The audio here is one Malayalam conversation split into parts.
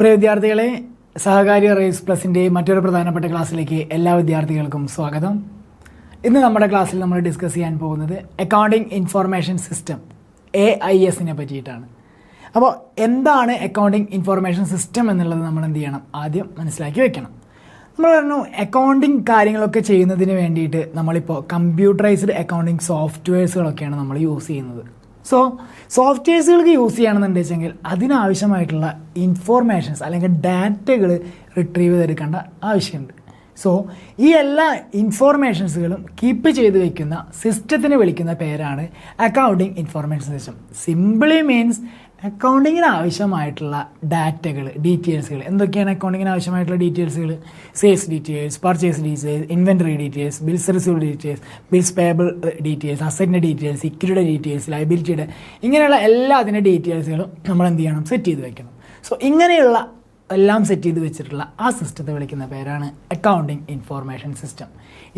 പ്രിയ വിദ്യാർത്ഥികളെ, സഹകാരി റേസ് പ്ലസിൻ്റെ മറ്റൊരു പ്രധാനപ്പെട്ട ക്ലാസ്സിലേക്ക് എല്ലാ വിദ്യാർത്ഥികൾക്കും സ്വാഗതം. ഇന്ന് നമ്മുടെ ക്ലാസ്സിൽ നമ്മൾ ഡിസ്കസ് ചെയ്യാൻ പോകുന്നത് അക്കൗണ്ടിങ് ഇൻഫർമേഷൻ സിസ്റ്റം AIS പറ്റിയിട്ടാണ്. അപ്പോൾ എന്താണ് അക്കൗണ്ടിങ് ഇൻഫർമേഷൻ സിസ്റ്റം എന്നുള്ളത് നമ്മൾ എന്ത് ചെയ്യണം, ആദ്യം മനസ്സിലാക്കി വെക്കണം. നമ്മൾ പറഞ്ഞു അക്കൗണ്ടിങ് കാര്യങ്ങളൊക്കെ ചെയ്യുന്നതിന് വേണ്ടിയിട്ട് നമ്മളിപ്പോൾ കമ്പ്യൂട്ടറൈസ്ഡ് അക്കൗണ്ടിങ് സോഫ്റ്റ്വെയർസുകളൊക്കെയാണ് നമ്മൾ യൂസ് ചെയ്യുന്നത്. സോഫ്റ്റ്വെയർസുകൾക്ക് യൂസ് ചെയ്യണമെന്നുണ്ട് വെച്ചെങ്കിൽ അതിനാവശ്യമായിട്ടുള്ള ഇൻഫോർമേഷൻസ് അല്ലെങ്കിൽ ഡാറ്റകൾ റിട്രീവ് ചെയ്തെടുക്കേണ്ട ആവശ്യമുണ്ട്. ഈ എല്ലാ ഇൻഫോർമേഷൻസുകളും കീപ്പ് ചെയ്ത് വയ്ക്കുന്ന സിസ്റ്റത്തിന് വിളിക്കുന്ന പേരാണ് accounting information system. Simply means അക്കൗണ്ടിങ്ങിന് ആവശ്യമായിട്ടുള്ള ഡാറ്റകൾ, ഡീറ്റെയിൽസുകൾ. എന്തൊക്കെയാണ് അക്കൗണ്ടിങ്ങിന് ആവശ്യമായിട്ടുള്ള ഡീറ്റെയിൽസുകൾ? Sales details, purchase details, inventory details, bills received details, bills payable details, അസറ്റിൻ്റെ ഡീറ്റെയിൽസ്, ഇക്വിറ്റിയുടെ ഡീറ്റെയിൽസ്, ലയബിലിറ്റിയുടെ, ഇങ്ങനെയുള്ള എല്ലാ അതിൻ്റെ ഡീറ്റെയിൽസുകളും നമ്മൾ എന്ത് ചെയ്യണം, സെറ്റ് ചെയ്ത് വെക്കണം. ഇങ്ങനെയുള്ള എല്ലാം സെറ്റ് ചെയ്ത് വെച്ചിട്ടുള്ള ആ സിസ്റ്റത്തെ വിളിക്കുന്ന പേരാണ് അക്കൗണ്ടിങ് ഇൻഫോർമേഷൻ സിസ്റ്റം.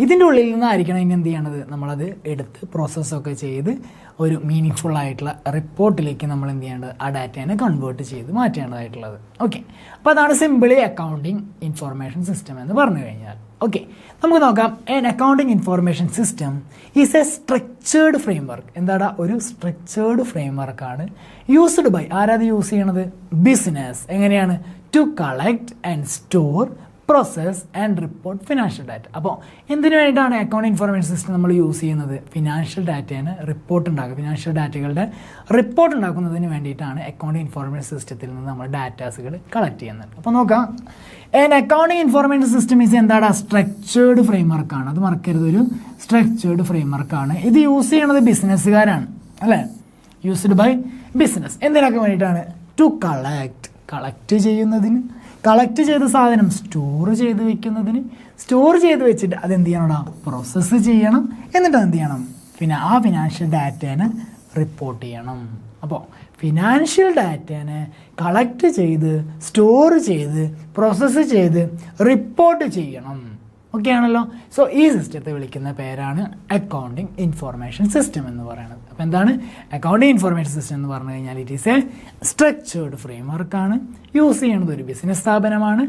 ഇതിൻ്റെ ഉള്ളിൽ നിന്നായിരിക്കണം ഇനി എന്ത് ചെയ്യണത്, നമ്മളത് എടുത്ത് പ്രോസസ്സൊക്കെ ചെയ്ത് ഒരു മീനിങ് ആയിട്ടുള്ള റിപ്പോർട്ടിലേക്ക് നമ്മൾ എന്ത് ചെയ്യേണ്ടത്, ആ ഡാറ്റേനെ കൺവേർട്ട് ചെയ്ത് മാറ്റേണ്ടതായിട്ടുള്ളത്. ഓക്കെ, അപ്പോൾ അതാണ് സിമ്പിളി അക്കൗണ്ടിങ് ഇൻഫോർമേഷൻ സിസ്റ്റം എന്ന് പറഞ്ഞു കഴിഞ്ഞാൽ. ഓക്കെ, നമുക്ക് നോക്കാം. An accounting information system is a structured framework. എന്താടാ, ഒരു സ്ട്രക്ചേർഡ് ഫ്രെയിംവർക്കാണ്. യൂസ്ഡ് ബൈ, ആരാത് യൂസ് ചെയ്യണത്? ബിസിനസ്. എങ്ങനെയാണ്? To collect and store, process and report financial data. അപ്പോൾ എന്തിനു വേണ്ടിയിട്ടാണ് അക്കൗണ്ടിങ് ഇൻഫർമേഷൻ സിസ്റ്റം നമ്മൾ യൂസ് ചെയ്യുന്നത്? ഫിനാൻഷ്യൽ ഡാറ്റേനെ റിപ്പോർട്ട് ഉണ്ടാക്കുക, ഫിനാൻഷ്യൽ ഡാറ്റകളുടെ റിപ്പോർട്ട് ഉണ്ടാക്കുന്നതിന് വേണ്ടിയിട്ടാണ് അക്കൗണ്ടിങ് ഇൻഫർമേഷൻ സിസ്റ്റത്തിൽ നിന്ന് നമ്മൾ ഡാറ്റാസുകൾ കളക്ട് ചെയ്യുന്നത്. അപ്പോൾ നോക്കാം, an accounting information system is എന്താണ്? സ്ട്രക്ചേർഡ് ഫ്രെയിംവർക്കാണ്. അത് മറക്കരുത്, ഒരു സ്ട്രക്ചേർഡ് ഫ്രെയിംവർക്കാണ്. ഇത് യൂസ് ചെയ്യണത് ബിസിനസ്സുകാരാണ്, അല്ലേ? Used by business. എന്തിനൊക്കെ വേണ്ടിയിട്ടാണ്? ടു കളക്ട് ചെയ്യുന്നതിന്, കളക്ട് ചെയ്ത സാധനം സ്റ്റോർ ചെയ്ത് വെക്കുന്നതിന്, സ്റ്റോർ ചെയ്ത് വെച്ചിട്ട് അതെന്ത് ചെയ്യണം, പ്രോസസ്സ് ചെയ്യണം, എന്നിട്ട് എന്ത് ചെയ്യണം, പിന്നെ ആ ഫിനാൻഷ്യൽ ഡാറ്റേനെ റിപ്പോർട്ട് ചെയ്യണം. അപ്പോൾ ഫിനാൻഷ്യൽ ഡാറ്റേനെ കളക്ട് ചെയ്ത് സ്റ്റോർ ചെയ്ത് പ്രോസസ്സ് ചെയ്ത് റിപ്പോർട്ട് ചെയ്യണം. ഓക്കെ ആണല്ലോ. ഈ സിസ്റ്റത്തെ വിളിക്കുന്ന പേരാണ് അക്കൗണ്ടിങ് ഇൻഫോർമേഷൻ സിസ്റ്റം എന്ന് പറയുന്നത്. അപ്പോൾ എന്താണ് അക്കൗണ്ടിങ് ഇൻഫോർമേഷൻ സിസ്റ്റം എന്ന് പറഞ്ഞു കഴിഞ്ഞാൽ? ഇറ്റ് ഈസ് എ സ്ട്രക്ചേർഡ് ഫ്രെയിംവർക്കാണ്. യൂസ് ചെയ്യണത് ഒരു ബിസിനസ് സ്ഥാപനമാണ്.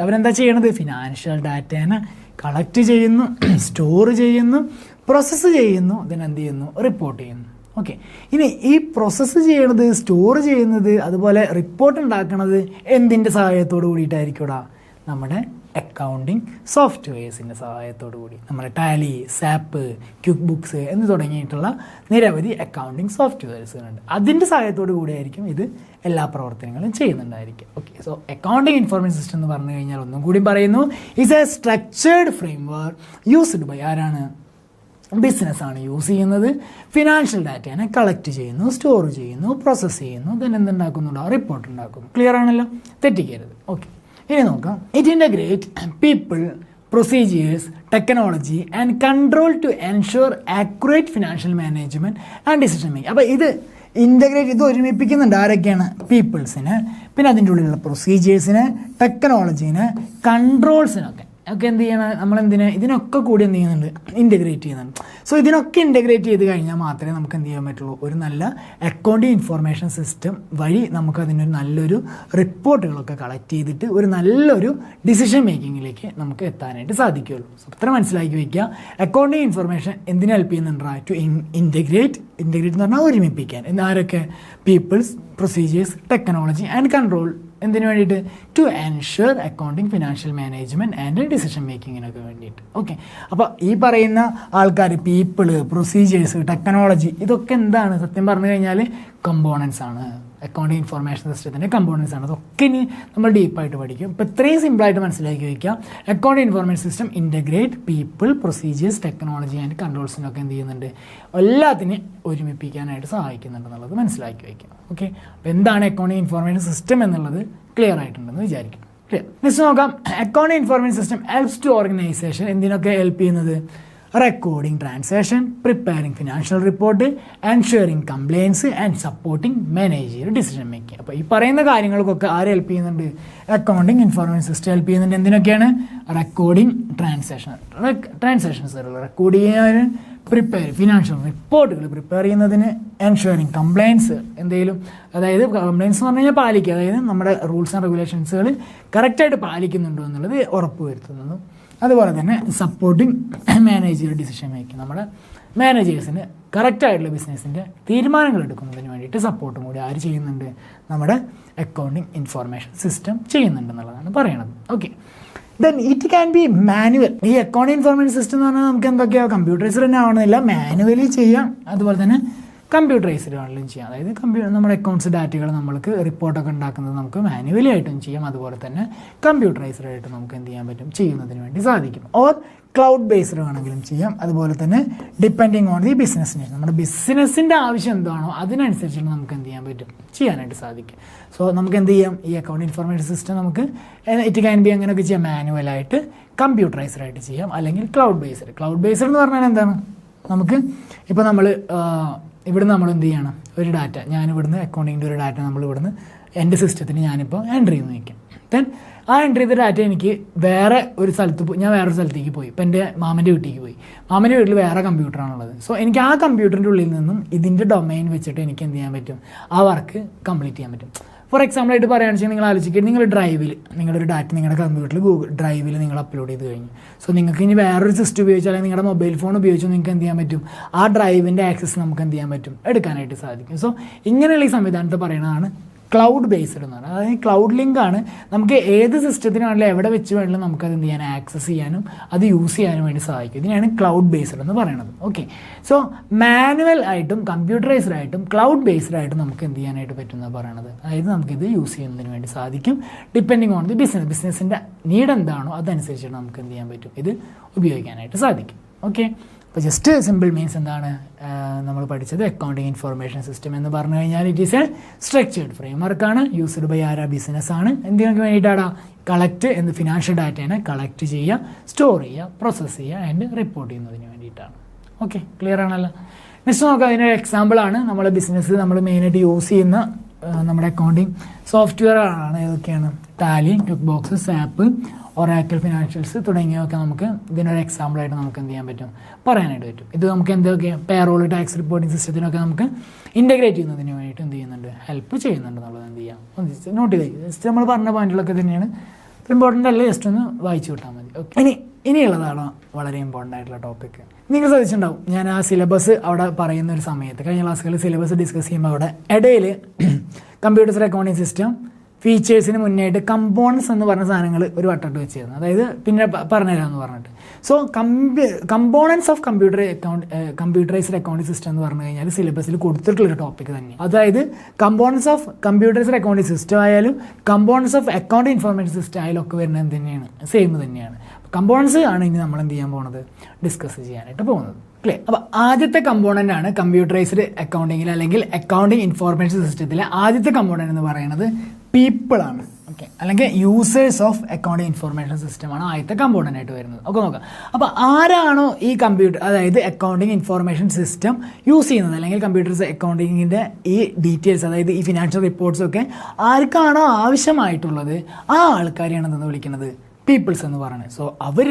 അവരെന്താ ചെയ്യണത്? ഫിനാൻഷ്യൽ ഡാറ്റേനെ കളക്ട് ചെയ്യുന്നു, സ്റ്റോർ ചെയ്യുന്നു, പ്രോസസ്സ് ചെയ്യുന്നു, എന്ത് ചെയ്യുന്നു, റിപ്പോർട്ട് ചെയ്യുന്നു. ഓക്കെ, ഇനി ഈ പ്രോസസ്സ് ചെയ്യണത്, സ്റ്റോർ ചെയ്യുന്നത്, അതുപോലെ റിപ്പോർട്ട് ഉണ്ടാക്കുന്നത് എന്തിൻ്റെ സഹായത്തോടു കൂടിയിട്ടായിരിക്കൂടാ? നമ്മുടെ അക്കൗണ്ടിങ് സോഫ്റ്റ്വെയർസിൻ്റെ സഹായത്തോടു കൂടി. നമ്മുടെ ടാലി, സാപ്പ്, ക്വിക്ക് ബുക്സ് എന്ന് തുടങ്ങിയിട്ടുള്ള നിരവധി അക്കൗണ്ടിങ് സോഫ്റ്റ്വെയർസുകളുണ്ട്. അതിൻ്റെ സഹായത്തോടു കൂടിയായിരിക്കും ഇത് എല്ലാ പ്രവർത്തനങ്ങളും ചെയ്യുന്നുണ്ടായിരിക്കും. ഓക്കെ, അക്കൗണ്ടിങ് ഇൻഫർമേഷൻ സിസ്റ്റം എന്ന് പറഞ്ഞു കഴിഞ്ഞാൽ ഒന്നും കൂടി പറയുന്നു, it's a structured framework used by, ആരാണ്? ബിസിനസ്സാണ് യൂസ് ചെയ്യുന്നത്. ഫിനാൻഷ്യൽ ഡാറ്റേനെ കളക്ട് ചെയ്യുന്നു, സ്റ്റോർ ചെയ്യുന്നു, പ്രോസസ്സ് ചെയ്യുന്നു, എന്തുണ്ടാക്കുന്നുണ്ടോ, റിപ്പോർട്ട് ഉണ്ടാക്കുന്നു. ക്ലിയർ ആണല്ലോ, തെറ്റിക്കരുത്. ഓക്കെ, ഇനി നോക്കാം. It integrate people, procedures, technology and control to ensure accurate financial management and decision making. അപ്പോൾ ഇത് ഇൻ്റഗ്രേറ്റ്, ഇത് ഒരുമിപ്പിക്കുന്നുണ്ട്. ആരൊക്കെയാണ്? പീപ്പിൾസിന്, പിന്നെ അതിൻ്റെ ഉള്ളിലുള്ള പ്രൊസീജിയേഴ്സിന്, ടെക്നോളജീന്, കൺട്രോൾസിനൊക്കെ എന്ത് ചെയ്യണം, നമ്മളെന്തിന് ഇതിനൊക്കെ കൂടി എന്ത് ചെയ്യുന്നുണ്ട്, ഇൻ്റഗ്രേറ്റ് ചെയ്യുന്നുണ്ട്. ഇതിനൊക്കെ ഇൻ്റഗ്രേറ്റ് ചെയ്ത് കഴിഞ്ഞാൽ മാത്രമേ നമുക്ക് എന്ത് ചെയ്യാൻ പറ്റുള്ളൂ, ഒരു നല്ല അക്കൗണ്ടിങ് ഇൻഫോർമേഷൻ സിസ്റ്റം വഴി നമുക്കതിനൊരു നല്ലൊരു റിപ്പോർട്ടുകളൊക്കെ കളക്ട് ചെയ്തിട്ട് ഒരു നല്ലൊരു ഡിസിഷൻ മേക്കിങ്ങിലേക്ക് നമുക്ക് എത്താനായിട്ട് സാധിക്കുകയുള്ളൂ. അത്ര മനസ്സിലാക്കി വയ്ക്കുക. അക്കൗണ്ടിങ് ഇൻഫർമേഷൻ എന്തിനു ഹെൽപ്പ് ചെയ്യുന്നുണ്ടാ? ടു ഇൻ്റഗ്രേറ്റ് എന്ന് പറഞ്ഞാൽ ഒരുമിപ്പിക്കാൻ. ആരൊക്കെ? Peoples, procedures, technology and control. എന്തിനു വേണ്ടിയിട്ട്? To ensure accounting financial management and decision മേക്കിങ്ങിനൊക്കെ വേണ്ടിയിട്ട്. ഓക്കെ, അപ്പോൾ ഈ പറയുന്ന ആൾക്കാർ, പീപ്പിള്, പ്രൊസീജിയേഴ്സ്, ടെക്നോളജി, ഇതൊക്കെ എന്താണ്? സത്യം പറഞ്ഞു കഴിഞ്ഞാൽ കമ്പോണൻസ് ആണ്. അക്കൗണ്ടിങ് ഇൻഫോർമേഷൻ സിസ്റ്റത്തിൻ്റെ കമ്പോണൻസ് ആണ്. അതൊക്കെ ഇനി നമ്മൾ ഡീപ്പായിട്ട് പഠിക്കും. ഇപ്പോൾ ഇത്രയും സിമ്പിളായിട്ട് മനസ്സിലാക്കി വയ്ക്കുക. Accounting information system integrate people, procedures, technology and കൺട്രോൾസിനൊക്കെ എന്ത് ചെയ്യുന്നുണ്ട്, എല്ലാത്തിനെയും ഒരുമിപ്പിക്കാനായിട്ട് സഹായിക്കുന്നുണ്ട് എന്നുള്ളത് മനസ്സിലാക്കി വയ്ക്കുക. ഓക്കെ, അപ്പോൾ എന്താണ് അക്കൗണ്ടിങ് ഇൻഫോർമേഷൻ സിസ്റ്റം എന്നുള്ളത് ക്ലിയർ ആയിട്ടുണ്ടെന്ന് വിചാരിക്കും. ക്ലിയർ. നെക്സ്റ്റ് നോക്കാം. Accounting information system helps to organization. എന്തിനൊക്കെ ഹെൽപ്പ് ചെയ്യുന്നത്? Recording transaction, preparing financial report, ensuring compliance and supporting manager decision making. അപ്പോൾ ഈ പറയുന്ന കാര്യങ്ങൾക്കൊക്കെ ആര് ഹെൽപ്പ് ചെയ്യുന്നുണ്ട്? അക്കൗണ്ടിങ് ഇൻഫർമേഷൻ സിസ്റ്റം ഹെൽപ്പ് ചെയ്യുന്നുണ്ട്. എന്തിനൊക്കെയാണ്? റെക്കോർഡിംഗ് ട്രാൻസാക്ഷൻസ് റെക്കോർഡ് ചെയ്യാൻ, പ്രിപ്പയർ ഫിനാൻഷ്യൽ റിപ്പോർട്ടുകൾ പ്രിപ്പയർ ചെയ്യുന്നതിന്, എൻഷുറിംഗ് കംപ്ലയൻസ് എന്തെങ്കിലും, അതായത് കംപ്ലയൻസ് എന്ന് പറഞ്ഞു കഴിഞ്ഞാൽ പാലിക്കുക, അതായത് നമ്മുടെ റൂൾസ് ആൻഡ് റെഗുലേഷൻസുകൾ കറക്റ്റായിട്ട് പാലിക്കുന്നുണ്ടോ എന്നുള്ളത് ഉറപ്പ് വരുത്തുന്നതും. അതുപോലെ തന്നെ സപ്പോർട്ടിങ് മാനേജർ ഡിസിഷൻ മേക്കിംഗ്, നമ്മുടെ മാനേജേഴ്സിന് കറക്റ്റായിട്ടുള്ള ബിസിനസ്സിൻ്റെ തീരുമാനങ്ങൾ എടുക്കുന്നതിന് വേണ്ടിയിട്ട് സപ്പോർട്ടും കൂടി ആര് ചെയ്യുന്നുണ്ട്? നമ്മുടെ അക്കൗണ്ടിങ് ഇൻഫർമേഷൻ സിസ്റ്റം ചെയ്യുന്നുണ്ടെന്നുള്ളതാണ് പറയണത്. Okay, then it can be manual. ഈ അക്കൗണ്ടിങ് ഇൻഫർമേഷൻ സിസ്റ്റം എന്ന് പറഞ്ഞാൽ നമുക്ക് എന്തൊക്കെയാണ്? കമ്പ്യൂട്ടറൈസ്ഡ് തന്നെ ആവണമെന്നില്ല, മാനുവലി ചെയ്യാം, അതുപോലെ തന്നെ കമ്പ്യൂട്ടറൈസ്ഡ് ആണെങ്കിലും ചെയ്യാം. അതായത് നമ്മുടെ അക്കൗണ്ട്സ് ഡാറ്റകൾ നമ്മൾക്ക് റിപ്പോർട്ടൊക്കെ ഉണ്ടാക്കുന്നത് നമുക്ക് മാനുവലി ആയിട്ടും ചെയ്യാം, അതുപോലെ തന്നെ കമ്പ്യൂട്ടറൈസ്ഡ് ആയിട്ട് നമുക്ക് എന്ത് ചെയ്യാൻ പറ്റും? ചെയ്യുന്നതിന് വേണ്ടി സാധിക്കും. ഓർ ക്ലൗഡ് ബേസ്ഡ് വേണമെങ്കിലും ചെയ്യാം. അതുപോലെ തന്നെ ഡിപ്പെൻഡിങ് ഓൺ ദി ബിസിനസ്സിന്, നമ്മുടെ ബിസിനസ്സിൻ്റെ ആവശ്യം എന്താണോ അതിനനുസരിച്ചുള്ള നമുക്ക് എന്ത് ചെയ്യാൻ പറ്റും? ചെയ്യാനായിട്ട് സാധിക്കും. സോ നമുക്ക് എന്ത് ചെയ്യാം? ഈ അക്കൗണ്ട് ഇൻഫർമേഷൻ സിസ്റ്റം നമുക്ക് ഇറ്റ് ക്യാൻ ബി അങ്ങനെയൊക്കെ ചെയ്യാം, മാനുവലായിട്ട്, കമ്പ്യൂട്ടറൈസ്ഡ് ആയിട്ട് ചെയ്യാം, അല്ലെങ്കിൽ ക്ലൗഡ് ബേസ്ഡ്. ക്ലൗഡ് ബേസ്ഡ് എന്ന് പറഞ്ഞാൽ എന്താണ്? നമുക്ക് ഇപ്പോൾ ഇവിടുന്ന് നമ്മൾ എന്ത് ചെയ്യണം? ഒരു ഡാറ്റ, ഞാനിവിടുന്ന് അക്കൗണ്ടിങ്ങിൻ്റെ ഒരു ഡാറ്റ ഇവിടുന്ന് എൻ്റെ സിസ്റ്റത്തിന് ഞാനിപ്പോൾ എൻ്റർ ചെയ്ത് വയ്ക്കാം. ദെൻ ആ എൻ്റർ ചെയ്ത ഡാറ്റ എനിക്ക് വേറെ ഒരു സ്ഥലത്ത് ഞാൻ വേറൊരു സ്ഥലത്തേക്ക് പോയി. ഇപ്പോൾ എൻ്റെ മാമൻ്റെ വീട്ടിലേക്ക് പോയി. മാമൻ്റെ വീട്ടിൽ വേറെ കമ്പ്യൂട്ടറാണുള്ളത്. സോ എനിക്ക് ആ കമ്പ്യൂട്ടറിൻ്റെ ഉള്ളിൽ നിന്നും ഇതിൻ്റെ ഡൊമൈൻ വെച്ചിട്ട് എനിക്ക് എന്ത് ചെയ്യാൻ പറ്റും? ആ വർക്ക് കംപ്ലീറ്റ് ചെയ്യാൻ പറ്റും. ഫോർ എക്സാമ്പിൾ ആയിട്ട് പറയുകയാണെന്ന് വെച്ചാൽ നിങ്ങൾ ആലോചിക്കുക, നിങ്ങൾ ഡ്രൈവിൽ നിങ്ങളുടെ ഒരു ഡാറ്റ നിങ്ങളുടെ കമ്പ്യൂട്ടറിൽ ഗൂഗിൾ ഡ്രൈവിൽ നിങ്ങൾ അപ്ലോഡ് ചെയ്ത് കഴിഞ്ഞു. സോ നിങ്ങൾക്ക് ഇനി വേറൊരു സിസ്റ്റം ഉപയോഗിച്ച് അല്ലെങ്കിൽ നിങ്ങളുടെ മൊബൈൽ ഫോൺ ഉപയോഗിച്ച് നിങ്ങൾക്ക് എന്ത് ചെയ്യാൻ പറ്റും? ആ ഡ്രൈവിൻ്റെ ആക്സസ് നമുക്ക് എന്ത് ചെയ്യാൻ പറ്റും? എടുക്കാനായിട്ട് സാധിക്കും. സോ ഇങ്ങനെയുള്ള ഈ സംവിധാനത്തെ പറയുന്നതാണ് ക്ലൗഡ് ബേസ്ഡ് എന്ന് പറയുന്നത്. അതായത് ക്ലൗഡ് ലിങ്കാണ്. നമുക്ക് ഏത് സിസ്റ്റത്തിനാണെങ്കിലും എവിടെ വെച്ച് വേണമെങ്കിലും നമുക്കത് എന്ത് ചെയ്യാൻ? ആക്സസ് ചെയ്യാനും അത് യൂസ് ചെയ്യാനും വേണ്ടി സാധിക്കും. ഇതിനാണ് ക്ലൗഡ് ബേസ്ഡ് എന്ന് പറയുന്നത്. ഓക്കെ, സോ മാനുവൽ ആയിട്ടും കമ്പ്യൂട്ടറൈസ്ഡ് ആയിട്ടും ക്ലൗഡ് ബേസ്ഡ് ആയിട്ടും നമുക്ക് എന്ത് ചെയ്യാനായിട്ട് പറ്റുമെന്നാണ് പറയണത്. അതായത് നമുക്കിത് യൂസ് ചെയ്യുന്നതിന് വേണ്ടി സാധിക്കും. ഡിപ്പെൻഡിങ് ഓൺ ദി ബിസിനസ്സിൻ്റെ നീഡ് എന്താണോ അതനുസരിച്ചിട്ട് നമുക്ക് എന്ത് ചെയ്യാൻ പറ്റും? ഇത് ഉപയോഗിക്കാനായിട്ട് സാധിക്കും. ഓക്കെ, അപ്പോൾ ജസ്റ്റ് സിമ്പിൾ മീൻസ് എന്താണ് നമ്മൾ പഠിച്ചത്? അക്കൗണ്ടിങ് ഇൻഫർമേഷൻ സിസ്റ്റം എന്ന് പറഞ്ഞു കഴിഞ്ഞാൽ ഇറ്റ് ഈസ് എ സ്ട്രക്ചേർഡ് ഫ്രെയിംവർക്കാണ്, യൂസ്ഡ് ബൈ ആരാ? ബിസിനസ്സാണ്. എന്തിനൊക്കെ വേണ്ടിയിട്ടാണ്? കളക്ട് ഫിനാൻഷ്യൽ ഡാറ്റേനെ കളക്ട് ചെയ്യുക, സ്റ്റോർ ചെയ്യുക, പ്രോസസ്സ് ചെയ്യുക ആൻഡ് റിപ്പോർട്ട് ചെയ്യുന്നതിന് വേണ്ടിയിട്ടാണ്. ഓക്കെ, ക്ലിയർ ആണല്ലോ? നെക്സ്റ്റ് നോക്കാം. അതിനൊരു എക്സാമ്പിളാണ് നമ്മൾ ബിസിനസ് നമ്മൾ മെയിനായിട്ട് യൂസ് ചെയ്യുന്ന നമ്മുടെ അക്കൗണ്ടിങ് സോഫ്റ്റ്വെയറാണ്. ഏതൊക്കെയാണ്? Tally, quick box, sap, Oracle financials തുടങ്ങിയവയൊക്കെ നമുക്ക് ഇതിനൊരു എക്സാമ്പിളായിട്ട് നമുക്ക് എന്ത് ചെയ്യാൻ പറ്റും? പറയാനായിട്ട് പറ്റും. ഇത് നമുക്ക് എന്തൊക്കെ പേറോൾ, ടാക്സ് റിപ്പോർട്ടിംഗ് സിസ്റ്റത്തിനൊക്കെ നമുക്ക് ഇൻ്റഗ്രേറ്റ് ചെയ്യുന്നതിന് വേണ്ടിയിട്ട് എന്ത് ചെയ്യുന്നുണ്ട്? ഹെൽപ്പ് ചെയ്യുന്നുണ്ട്. നമ്മൾ എന്ത് ചെയ്യാം? നോട്ട് ചെയ്ത് ജസ്റ്റ് നമ്മൾ പറഞ്ഞ പോയിന്റുകളൊക്കെ തന്നെയാണ്. ഇമ്പോർട്ടൻ്റ് അല്ല, ജസ്റ്റ് ഒന്ന് വായിച്ചു വിട്ടാൽ മതി. ഓക്കെ, ഇനിയുള്ളതാണ് വളരെ ഇമ്പോർട്ടൻ്റ് ആയിട്ടുള്ള ടോപ്പിക്ക്. നിങ്ങൾ ശ്രദ്ധിച്ചിട്ടുണ്ടാവും, ഞാൻ ആ സിലബസ് അവിടെ പറയുന്ന ഒരു സമയത്ത് കഴിഞ്ഞ ക്ലാസ്സുകളിൽ സിലബസ് ഡിസ്കസ് ചെയ്യുമ്പോൾ അവിടെ ഇടയിൽ കമ്പ്യൂട്ടർ അക്കൗണ്ടിങ് സിസ്റ്റം ഫീച്ചേഴ്സിന് മുന്നേയായിട്ട് കമ്പോണൻസ് എന്ന് പറഞ്ഞ സാധനങ്ങൾ ഒരു വട്ടമിട്ട് വെച്ചിരുന്നു. അതായത് പിന്നെ പറഞ്ഞുതരാമെന്ന് പറഞ്ഞിട്ട്. So components of computerised accounting system എന്ന് പറഞ്ഞു കഴിഞ്ഞാൽ സിലബസിൽ കൊടുത്തിട്ടുള്ളൊരു ടോപ്പിക് തന്നെ. അതായത് components of computerised accounting system ആയാലും components of accounting information system ആയാലും ഒക്കെ വരുന്നത് തന്നെയാണ്, സെയിം തന്നെയാണ്. കമ്പോണൻസ് ആണ് ഇനി നമ്മൾ എന്ത് ചെയ്യാൻ പോകുന്നത്? ഡിസ്കസ് ചെയ്യാനായിട്ട് പോകുന്നത്. ക്ലിയർ? അപ്പോൾ ആദ്യത്തെ കമ്പോണൻ്റ് ആണ് കമ്പ്യൂട്ടറൈസ്ഡ് അക്കൗണ്ടിങ്ങിൽ അല്ലെങ്കിൽ അക്കൗണ്ടിങ് ഇൻഫർമേഷൻ സിസ്റ്റത്തിലെ ആദ്യത്തെ കമ്പോണൻ്റ് എന്ന് പറയുന്നത് പീപ്പിളാണ്. ഓക്കെ, അല്ലെങ്കിൽ യൂസേഴ്സ് ഓഫ് അക്കൗണ്ടിങ് ഇൻഫർമേഷൻ സിസ്റ്റമാണ് ആദ്യത്തെ കമ്പോണൻ്റ് ആയിട്ട് വരുന്നത്. ഒക്കെ നോക്കാം. അപ്പോൾ ആരാണോ ഈ അതായത് അക്കൗണ്ടിങ് ഇൻഫർമേഷൻ സിസ്റ്റം യൂസ് ചെയ്യുന്നത്, അല്ലെങ്കിൽ കമ്പ്യൂട്ടർ അക്കൗണ്ടിങ്ങിൻ്റെ ഈ ഡീറ്റെയിൽസ്, അതായത് ഈ ഫിനാൻഷ്യൽ റിപ്പോർട്ട്സൊക്കെ ആർക്കാണോ ആവശ്യമായിട്ടുള്ളത് ആ ആൾക്കാരെയാണ് എന്തെന്ന് വിളിക്കുന്നത്? പീപ്പിൾസ് എന്ന് പറയുന്നത്. സോ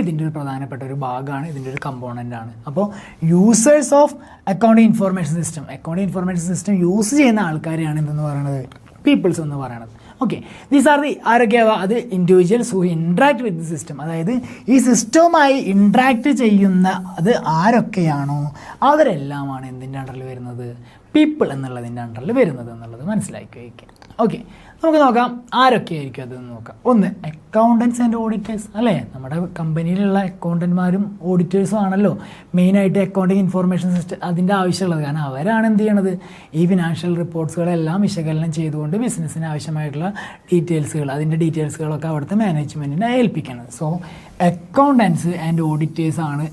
ഇതിൻ്റെ ഒരു പ്രധാനപ്പെട്ട ഒരു ഭാഗമാണ്, ഇതിൻ്റെ ഒരു കമ്പോണൻ്റ് ആണ്. അപ്പോൾ users of accounting information system use ചെയ്യുന്ന ആൾക്കാരെയാണ് എന്തെന്ന് പറയുന്നത്? പീപ്പിൾസ് എന്ന് പറയുന്നത്. ഓക്കെ, ദീസ് ആർ ദി ആരൊക്കെയാവുക? അത് individuals who interact with the system, അതായത് ഈ സിസ്റ്റവുമായി ഇൻട്രാക്ട് ചെയ്യുന്ന അത് ആരൊക്കെയാണോ അവരെല്ലാമാണ് എന്തിൻ്റെ അണ്ടറിൽ വരുന്നത്? പീപ്പിൾ എന്നുള്ളതിൻ്റെ അണ്ടറിൽ വരുന്നത് എന്നുള്ളത് മനസ്സിലാക്കി വയ്ക്കുക. ഓക്കെ, നമുക്ക് നോക്കാം ആരൊക്കെയായിരിക്കും അതെന്ന് നോക്കാം. ഒന്ന്, അക്കൗണ്ടൻസ് ആൻഡ് ഓഡിറ്റേഴ്സ് അല്ലേ? നമ്മുടെ കമ്പനിയിലുള്ള അക്കൗണ്ടന്മാരും ഓഡിറ്റേഴ്സും ആണല്ലോ മെയിനായിട്ട് അക്കൗണ്ടിങ് ഇൻഫർമേഷൻ സിസ്റ്റം അതിൻ്റെ ആവശ്യമുള്ളത്. കാരണം അവരാണ് എന്ത് ചെയ്യണത്? ഈ ഫിനാൻഷ്യൽ റിപ്പോർട്ട്സുകളെല്ലാം വിശകലനം ചെയ്തുകൊണ്ട് ബിസിനസ്സിന് ആവശ്യമായിട്ടുള്ള അതിൻ്റെ ഡീറ്റെയിൽസുകളൊക്കെ അവിടുത്തെ മാനേജ്മെൻറ്റിനെ ഏൽപ്പിക്കണം. സോ അക്കൗണ്ടൻസ് ആൻഡ് ഓഡിറ്റേഴ്സ് ആണ്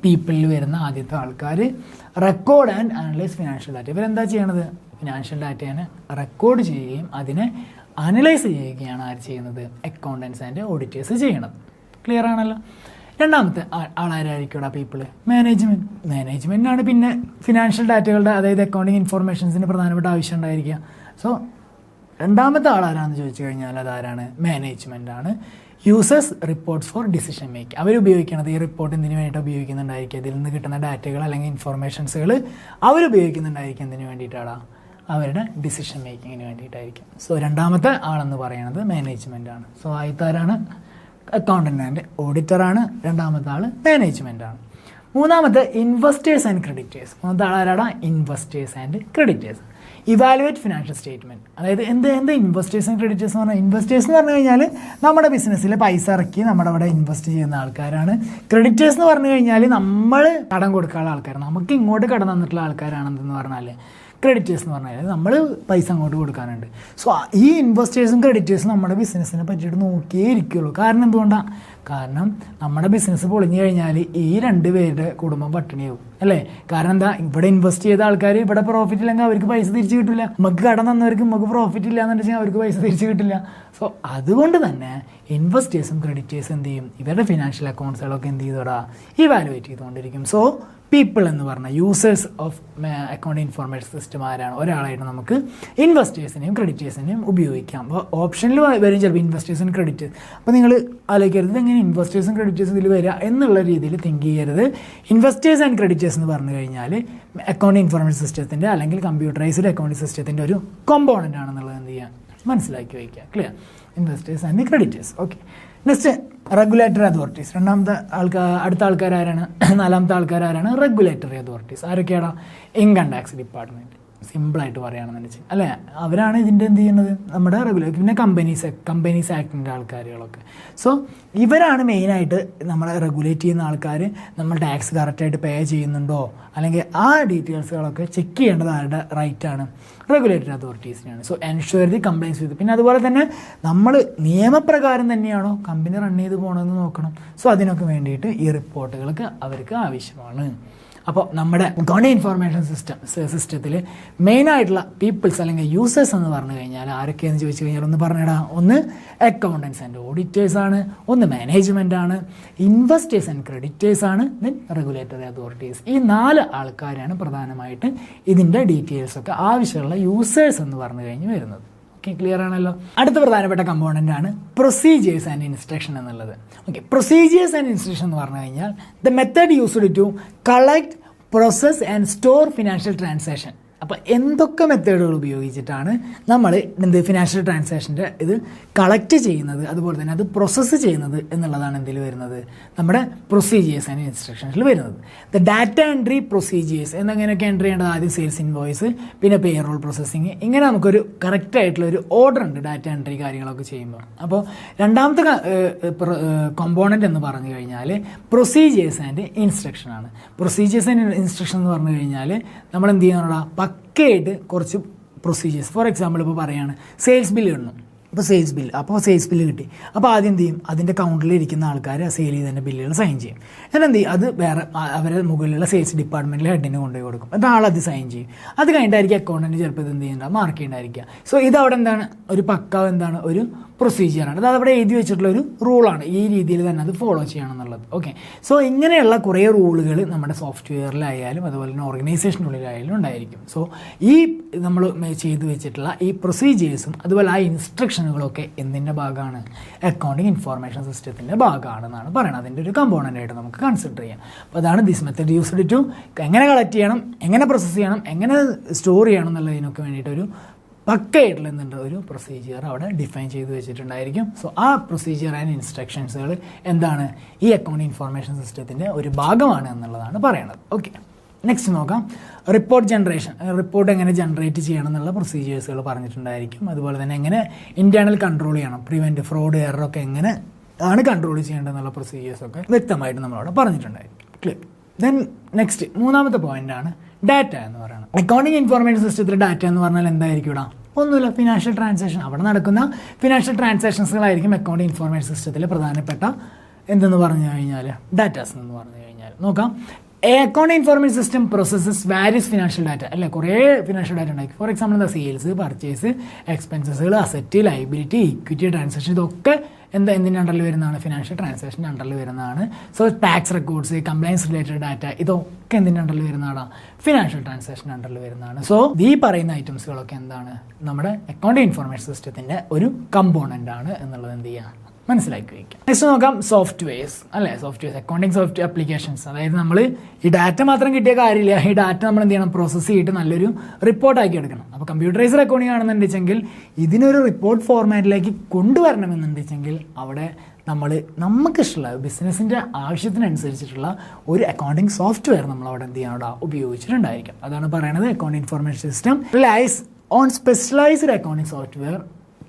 പീപ്പിളിൽ വരുന്ന ആദ്യത്തെ ആൾക്കാർ. Record and analyse financial data. ഇവരെന്താ ചെയ്യണത്? ഫിനാൻഷ്യൽ ഡാറ്റയെ റെക്കോർഡ് ചെയ്യുകയും അതിനെ അനലൈസ് ചെയ്യുകയാണ് ആര് ചെയ്യുന്നത്? അക്കൗണ്ടൻസ് ആൻഡ് ഓഡിറ്റേഴ്സ് ചെയ്യണത്. ക്ലിയർ ആണല്ലോ? രണ്ടാമത്തെ ആളാരായിരിക്കും പീപ്പിൾ? മാനേജ്മെൻറ്റാണ് പിന്നെ ഫിനാൻഷ്യൽ ഡാറ്റകളുടെ, അതായത് അക്കൗണ്ടിങ് ഇൻഫോർമേഷൻസിന് പ്രധാനപ്പെട്ട ആവശ്യം ഉണ്ടായിരിക്കുക. സോ രണ്ടാമത്തെ ആളാരാന്ന് ചോദിച്ചു കഴിഞ്ഞാൽ അതാരാണ്? മാനേജ്മെൻ്റ് ആണ്. Users reports for decision making. അവരുപയോഗിക്കുന്നത്, ഈ റിപ്പോർട്ട് എന്തിനു വേണ്ടിയിട്ട് ഉപയോഗിക്കുന്നുണ്ടായിരിക്കുക? ഇതിൽ നിന്ന് കിട്ടുന്ന ഡാറ്റകൾ അല്ലെങ്കിൽ ഇൻഫോർമേഷൻസുകൾ അവരുപയോഗിക്കുന്നുണ്ടായിരിക്കും എന്തിനു വേണ്ടിയിട്ടാണ്? അവരുടെ ഡിസിഷൻ മേക്കിങ്ങിന് വേണ്ടിയിട്ടായിരിക്കും. സോ രണ്ടാമത്തെ ആളെന്ന് പറയുന്നത് മാനേജ്മെൻ്റ് ആണ്. സോ ആദ്യത്താരാണ്? അക്കൗണ്ടൻ്റ് ആൻഡ് ഓഡിറ്ററാണ്. രണ്ടാമത്തെ ആൾ മാനേജ്മെൻ്റ് ആണ്. മൂന്നാമത്തെ ഇൻവെസ്റ്റേഴ്സ് ആൻഡ് ക്രെഡിറ്റേഴ്സ്. മൂന്നാമത്തെ ആളാരാടാ? Investors and creditors. Evaluate financial statement. അതായത് എന്ത് ഇൻവെസ്റ്റേഴ്സ് ആൻഡ് ക്രെഡിറ്റേഴ്സ് എന്ന് പറഞ്ഞാൽ, ഇൻവെസ്റ്റേഴ്സ് എന്ന് പറഞ്ഞു കഴിഞ്ഞാൽ നമ്മുടെ ബിസിനസ്സിൽ പൈസ ഇറക്കി നമ്മുടെ അവിടെ ഇൻവെസ്റ്റ് ചെയ്യുന്ന ആൾക്കാരാണ്. ക്രെഡിറ്റേഴ്സ് എന്ന് പറഞ്ഞു കഴിഞ്ഞാൽ നമ്മൾ കടം കൊടുക്കാനുള്ള ആൾക്കാർ, നമുക്ക് ഇങ്ങോട്ട് കടം തന്നിട്ടുള്ള ആൾക്കാരാണെന്ന് പറഞ്ഞാൽ ക്രെഡിറ്റേഴ്സ് എന്ന് പറഞ്ഞാൽ നമ്മൾ പൈസ അങ്ങോട്ട് കൊടുക്കാനുണ്ട്. സോ ഈ ഇൻവെസ്റ്റേഴ്സും ക്രെഡിറ്റേഴ്സും നമ്മുടെ ബിസിനസ്സിനെ പറ്റിയിട്ട് നോക്കിയേ ഇരിക്കുള്ളൂ. കാരണം എന്തുകൊണ്ടാണ്? കാരണം നമ്മുടെ ബിസിനസ് പൊളിഞ്ഞു കഴിഞ്ഞാൽ ഈ രണ്ട് പേരുടെ കുടുംബം പട്ടിണിയാവും, അല്ലേ? കാരണം എന്താ? ഇവിടെ ഇൻവെസ്റ്റ് ചെയ്ത ആൾക്കാർ ഇവിടെ പ്രോഫിറ്റ് ഇല്ലെങ്കിൽ അവർക്ക് പൈസ തിരിച്ചു കിട്ടില്ല. നമുക്ക് കടം തന്നവർക്ക് നമുക്ക് പ്രോഫിറ്റ് ഇല്ല എന്ന് വെച്ചാൽ അവർക്ക് പൈസ തിരിച്ചു കിട്ടില്ല. സോ അതുകൊണ്ട് തന്നെ ഇൻവെസ്റ്റേഴ്സും ക്രെഡിറ്റേഴ്സും എന്ത് ചെയ്യും? ഇവരുടെ ഫിനാൻഷ്യൽ അക്കൗണ്ട്സുകളൊക്കെ എന്ത് ചെയ്തോടാ? ഇവാലുവേറ്റ് ചെയ്തുകൊണ്ടിരിക്കും. സോ പീപ്പിൾ എന്ന് പറഞ്ഞ users of account information system ആരാണ്? ഒരാളായിട്ട് നമുക്ക് ഇൻവെസ്റ്റേഴ്സിനെയും ക്രെഡിറ്റേഴ്സിനെയും ഉപയോഗിക്കാം. അപ്പോൾ ഓപ്ഷനിൽ വരും ചിലപ്പോൾ ഇൻവെസ്റ്റേഴ്സ് ആൻഡ് ക്രെഡിറ്റേഴ്സ്. അപ്പോൾ നിങ്ങൾ ആലോചിക്കരുത് എങ്ങനെ ഇൻവെസ്റ്റേഴ്സും ക്രെഡിറ്റേഴ്സും ഇതിൽ വരിക എന്നുള്ള രീതിയിൽ തിങ്ക് ചെയ്യരുത്. ഇൻവെസ്റ്റേഴ്സ് ആൻഡ് ക്രെഡിറ്റേഴ്സ് എന്ന് പറഞ്ഞു കഴിഞ്ഞാൽ അക്കൗണ്ട് ഇൻഫോർമേഷൻ സിസ്റ്റത്തിൻ്റെ അല്ലെങ്കിൽ കമ്പ്യൂട്ടറൈസ്ഡ് അക്കൗണ്ടിംഗ് സിസ്റ്റത്തിൻ്റെ ഒരു കോമ്പോണൻ്റ് ആണെന്നുള്ളത് എന്ത് ചെയ്യുക? മനസ്സിലാക്കി വയ്ക്കുക. Clear? Investors and creditors. Okay. Next regulatory authorities. അടുത്ത ആൾക്കാരാരാണ്? നാലാമത്തെ ആൾക്കാരാരാണ്? Regulatory authorities. ആരൊക്കെയാണ്? Income tax department. സിമ്പിളായിട്ട് പറയുകയാണെന്ന് വെച്ചാൽ, അല്ലേ? അവരാണ് ഇതിൻ്റെ എന്ത് ചെയ്യുന്നത്? നമ്മുടെ റെഗുലേറ്ററി. പിന്നെ കമ്പനീസ് ആക്ടിൻ്റെ ആൾക്കാരുകളൊക്കെ. സോ ഇവരാണ് മെയിനായിട്ട് നമ്മളെ റെഗുലേറ്റ് ചെയ്യുന്ന ആൾക്കാർ. നമ്മൾ ടാക്സ് കറക്റ്റായിട്ട് പേ ചെയ്യുന്നുണ്ടോ അല്ലെങ്കിൽ ആ ഡീറ്റെയിൽസുകളൊക്കെ ചെക്ക് ചെയ്യേണ്ടത് ആരുടെ റൈറ്റാണ്? റെഗുലേറ്ററി അതോറിറ്റീസിനാണ്. So ensure the compliance with. പിന്നെ അതുപോലെ തന്നെ നമ്മൾ നിയമപ്രകാരം തന്നെയാണോ കമ്പനി റൺ ചെയ്ത് പോകണമെന്ന് നോക്കണം. സോ അതിനൊക്കെ വേണ്ടിയിട്ട് ഈ റിപ്പോർട്ടുകൾക്ക് അവർക്ക് ആവശ്യമാണ്. അപ്പോൾ നമ്മുടെ അക്കൗണ്ടിംഗ് ഇൻഫോർമേഷൻ സിസ്റ്റത്തിൽ മെയിനായിട്ടുള്ള പീപ്പിൾസ് അല്ലെങ്കിൽ യൂസേഴ്സ് എന്ന് പറഞ്ഞു കഴിഞ്ഞാൽ ആരൊക്കെയെന്ന് ചോദിച്ചു കഴിഞ്ഞാൽ ഒന്ന് പറഞ്ഞിടാ. ഒന്ന് അക്കൗണ്ടൻസ് ആൻഡ് ഓഡിറ്റേഴ്സാണ്, ഒന്ന് മാനേജ്മെൻറ്റാണ്, ഇൻവെസ്റ്റേഴ്സ് ആൻഡ് ക്രെഡിറ്റേഴ്സാണ്, ദെൻ റെഗുലേറ്ററി അതോറിറ്റീസ്. ഈ 4 ആൾക്കാരാണ് പ്രധാനമായിട്ട് ഇതിൻ്റെ ഡീറ്റെയിൽസൊക്കെ ആവശ്യമുള്ള യൂസേഴ്സ് എന്ന് പറഞ്ഞു കഴിഞ്ഞ് വരുന്നത്. ഓക്കെ, ക്ലിയർ ആണല്ലോ. അടുത്ത പ്രധാനപ്പെട്ട കമ്പോണൻ്റ് ആണ് പ്രൊസീജിയേഴ്സ് ആൻഡ് ഇൻസ്ട്രക്ഷൻ എന്നുള്ളത്. ഓക്കെ, പ്രൊസീജിയേഴ്സ് ആൻഡ് ഇൻസ്ട്രക്ഷൻ എന്ന് പറഞ്ഞു കഴിഞ്ഞാൽ the method used to collect, process and store financial transaction. അപ്പോൾ എന്തൊക്കെ മെത്തേഡുകൾ ഉപയോഗിച്ചിട്ടാണ് നമ്മൾ ഫിനാൻഷ്യൽ ട്രാൻസാക്ഷൻ്റെ ഇത് കളക്ട് ചെയ്യുന്നത്, അതുപോലെ തന്നെ അത് പ്രോസസ്സ് ചെയ്യുന്നത് എന്നുള്ളതാണ് എന്തിൽ വരുന്നത്? നമ്മുടെ പ്രൊസീജിയേഴ്സ് ആൻഡ് ഇൻസ്ട്രക്ഷൻസിൽ വരുന്നത്. ദ ഡാറ്റ എൻട്രി പ്രൊസീജിയേഴ്സ് എന്നങ്ങനെയൊക്കെ എൻട്രി ചെയ്യേണ്ടത് ആദ്യം സെയിൽസ് ഇൻവോയ്സ്, പിന്നെ പേറോൾ പ്രോസസ്സിങ്. ഇങ്ങനെ നമുക്കൊരു കറക്റ്റായിട്ടുള്ള ഒരു ഓർഡർ ഉണ്ട് ഡാറ്റ എൻട്രി കാര്യങ്ങളൊക്കെ ചെയ്യുമ്പോൾ. അപ്പോൾ രണ്ടാമത്തെ കോമ്പോണൻ്റ് എന്ന് പറഞ്ഞു കഴിഞ്ഞാൽ പ്രൊസീജിയേഴ്സ് ആൻഡ് ഇൻസ്ട്രക്ഷൻ ആണ്. പ്രൊസീജിയേഴ്സ് ആൻഡ് ഇൻസ്ട്രക്ഷൻ എന്ന് പറഞ്ഞു കഴിഞ്ഞാൽ നമ്മൾ എന്ത് ചെയ്യുന്നതാ? പക്കയായിട്ട് കുറച്ച് പ്രൊസീജിയേഴ്സ്. ഫോർ എക്സാമ്പിൾ ഇപ്പോൾ പറയുകയാണ് സെയിൽസ് ബില്ല് ഇടണം. ഇപ്പോൾ സെയിൽസ് ബില്ല് കിട്ടി. അപ്പോൾ ആദ്യം എന്ത് ചെയ്യും? അതിൻ്റെ കൗണ്ടറിൽ ഇരിക്കുന്ന ആൾക്കാർ സെയിൽ ചെയ്തതിൻ്റെ ബില്ലുകൾ സൈൻ ചെയ്യും. എന്നാൽ എന്ത് ചെയ്യും? അത് വേറെ അവരുടെ മുകളിലുള്ള സെയിൽസ് ഡിപ്പാർട്ട്മെൻറ്റിലെ ഹെഡിന് കൊണ്ടുപോയി കൊടുക്കും. എന്നിട്ട് ആളത് സൈൻ ചെയ്യും. അത് കഴിഞ്ഞിട്ടായിരിക്കും അക്കൗണ്ടൻറ്റ് ചിലപ്പോൾ ഇത് എന്ത് ചെയ്യേണ്ട മാർക്ക് ചെയ്യേണ്ടായിരിക്കുക. സോ ഇതവിടെ എന്താണ്? ഒരു ഒരു പ്രൊസീജിയറാണ്. അത് അവിടെ എഴുതി വെച്ചിട്ടുള്ള ഒരു റൂളാണ്. ഈ രീതിയിൽ തന്നെ അത് ഫോളോ ചെയ്യണം എന്നുള്ളത്. ഓക്കെ, സോ ഇങ്ങനെയുള്ള കുറേ റൂളുകൾ നമ്മുടെ സോഫ്റ്റ്വെയറിലായാലും അതുപോലെ തന്നെ ഓർഗനൈസേഷനുള്ളിലായാലും ഉണ്ടായിരിക്കും. സോ ഈ നമ്മൾ ചെയ്തു വെച്ചിട്ടുള്ള ഈ പ്രൊസീജിയേഴ്സും അതുപോലെ ആ ഇൻസ്ട്രക്ഷനുകളൊക്കെ എന്തിൻ്റെ ഭാഗമാണ്? അക്കൗണ്ടിങ് ഇൻഫോർമേഷൻ സിസ്റ്റത്തിൻ്റെ ഭാഗമാണെന്നാണ് പറയുന്നത്. അതിൻ്റെ ഒരു കമ്പോണൻ്റ് ആയിട്ട് നമുക്ക് കൺസിഡർ ചെയ്യാം. അപ്പോൾ അതാണ് ദിസ് മെത്തേഡ് യൂസ്ഡ് ടു എങ്ങനെ കളക്ട് ചെയ്യണം, എങ്ങനെ പ്രോസസ്സ് ചെയ്യണം, എങ്ങനെ സ്റ്റോർ ചെയ്യണം എന്നുള്ളതിനൊക്കെ വേണ്ടിയിട്ടൊരു പക്കയായിട്ടുള്ള ഒരു പ്രൊസീജിയർ അവിടെ ഡിഫൈൻ ചെയ്ത് വെച്ചിട്ടുണ്ടായിരിക്കും. സോ ആ പ്രൊസീജിയർ ആൻഡ് ഇൻസ്ട്രക്ഷൻസുകൾ എന്താണ്? ഈ അക്കൗണ്ടിംഗ് ഇൻഫോർമേഷൻ സിസ്റ്റത്തിൻ്റെ ഒരു ഭാഗമാണ് എന്നുള്ളതാണ് പറയുന്നത്. ഓക്കെ, നെക്സ്റ്റ് നോക്കാം. Report generation. റിപ്പോർട്ട് എങ്ങനെ ജനറേറ്റ് ചെയ്യണം എന്നുള്ള പ്രൊസീജിയേഴ്സുകൾ പറഞ്ഞിട്ടുണ്ടായിരിക്കും. അതുപോലെ തന്നെ എങ്ങനെ ഇൻറ്റേർണൽ കൺട്രോൾ ചെയ്യണം, പ്രിവെൻറ്റ് ഫ്രോഡ് എററൊക്കെ എങ്ങനെ ആണ് കൺട്രോൾ ചെയ്യേണ്ടതെന്നുള്ള പ്രൊസീജിയേഴ്സൊക്കെ വ്യക്തമായിട്ട് നമ്മളവിടെ പറഞ്ഞിട്ടുണ്ടായിരിക്കും. ക്ലിയർ. ദെൻ നെക്സ്റ്റ് മൂന്നാമത്തെ പോയിൻ്റാണ് ഡാറ്റ എന്ന് പറയുന്നത്. അക്കൗണ്ടിംഗ് ഇൻഫോർമേഷൻ സിസ്റ്റത്തിൽ ഡാറ്റ എന്ന് പറഞ്ഞാൽ എന്തായിരിക്കും? ഇവിടെ ഒന്നുമില്ല, ഫിനാൻഷ്യൽ ട്രാൻസാക്ഷൻ. അവിടെ നടക്കുന്ന ഫിനാൻഷ്യൽ ട്രാൻസാക്ഷൻസുകളായിരിക്കും അക്കൗണ്ടിംഗ് ഇൻഫോർമേഷൻ സിസ്റ്റത്തിൽ പ്രധാനപ്പെട്ട എന്തെന്ന് പറഞ്ഞു കഴിഞ്ഞാൽ ഡാറ്റാസ് എന്ന് പറഞ്ഞു കഴിഞ്ഞാൽ. നോക്കാം, account information system processes various financial data അല്ലെ, കുറേ ഫിനാൻഷ്യൽ ഡാറ്റ ഉണ്ടാക്കി. ഫോർ എക്സാമ്പിൾ എന്താ, സെയിൽസ്, പർച്ചേസ്, എക്സ്പെൻസസുകൾ, അസറ്റ്, ലൈബിലിറ്റി, ഇക്വിറ്റി, ട്രാൻസാക്ഷൻ, ഇതൊക്കെ എന്തിൻ്റെ അണ്ടറിൽ വരുന്നതാണ്? ഫിനാൻഷ്യൽ ട്രാൻസാക്ഷൻ്റെ അണ്ടറിൽ വരുന്നതാണ്. So tax records, compliance related data, ഇതൊക്കെ എന്തിൻ്റെ അണ്ടറിൽ വരുന്നതാണ്? ഫിനാൻഷ്യൽ ട്രാൻസാക്ഷൻ അണ്ടറിൽ വരുന്നതാണ്. സോ ഈ പറയുന്ന ഐറ്റംസുകളൊക്കെ എന്താണ്? നമ്മുടെ അക്കൗണ്ട് ഇൻഫോർമേഷൻ സിസ്റ്റത്തിൻ്റെ ഒരു കമ്പോണൻ്റ് ആണ് എന്നുള്ളത് എന്ത് ചെയ്യുക? മനസ്സിലാക്കി വയ്ക്കാം. നെക്സ്റ്റ് നോക്കാം സോഫ്റ്റ്വെയർസ് അല്ലേ. Softwares, accounting software applications. അതായത് നമ്മൾ ഈ ഡാറ്റ മാത്രം കിട്ടിയ കാര്യമില്ല, ഈ ഡാറ്റ നമ്മൾ എന്ത് ചെയ്യണം? പ്രോസസ്സ് ചെയ്തിട്ട് നല്ലൊരു റിപ്പോർട്ടാക്കി എടുക്കണം. അപ്പോൾ കമ്പ്യൂട്ടറൈസ്ഡ് അക്കൗണ്ടിങ് ആണെന്നുണ്ടെങ്കിൽ ഇതിനൊരു റിപ്പോർട്ട് ഫോർമാറ്റിലേക്ക് കൊണ്ടുവരണമെന്നുണ്ടെങ്കിൽ അവിടെ നമുക്കിഷ്ടമുള്ള ബിസിനസ്സിൻ്റെ ആവശ്യത്തിനനുസരിച്ചിട്ടുള്ള ഒരു അക്കൗണ്ടിങ് സോഫ്റ്റ്വെയർ നമ്മൾ അവിടെ എന്ത് ചെയ്യാൻ അവിടെ ഉപയോഗിച്ചിട്ടുണ്ടായിരിക്കും. അതാണ് പറയുന്നത് account information system relies on specialized accounting software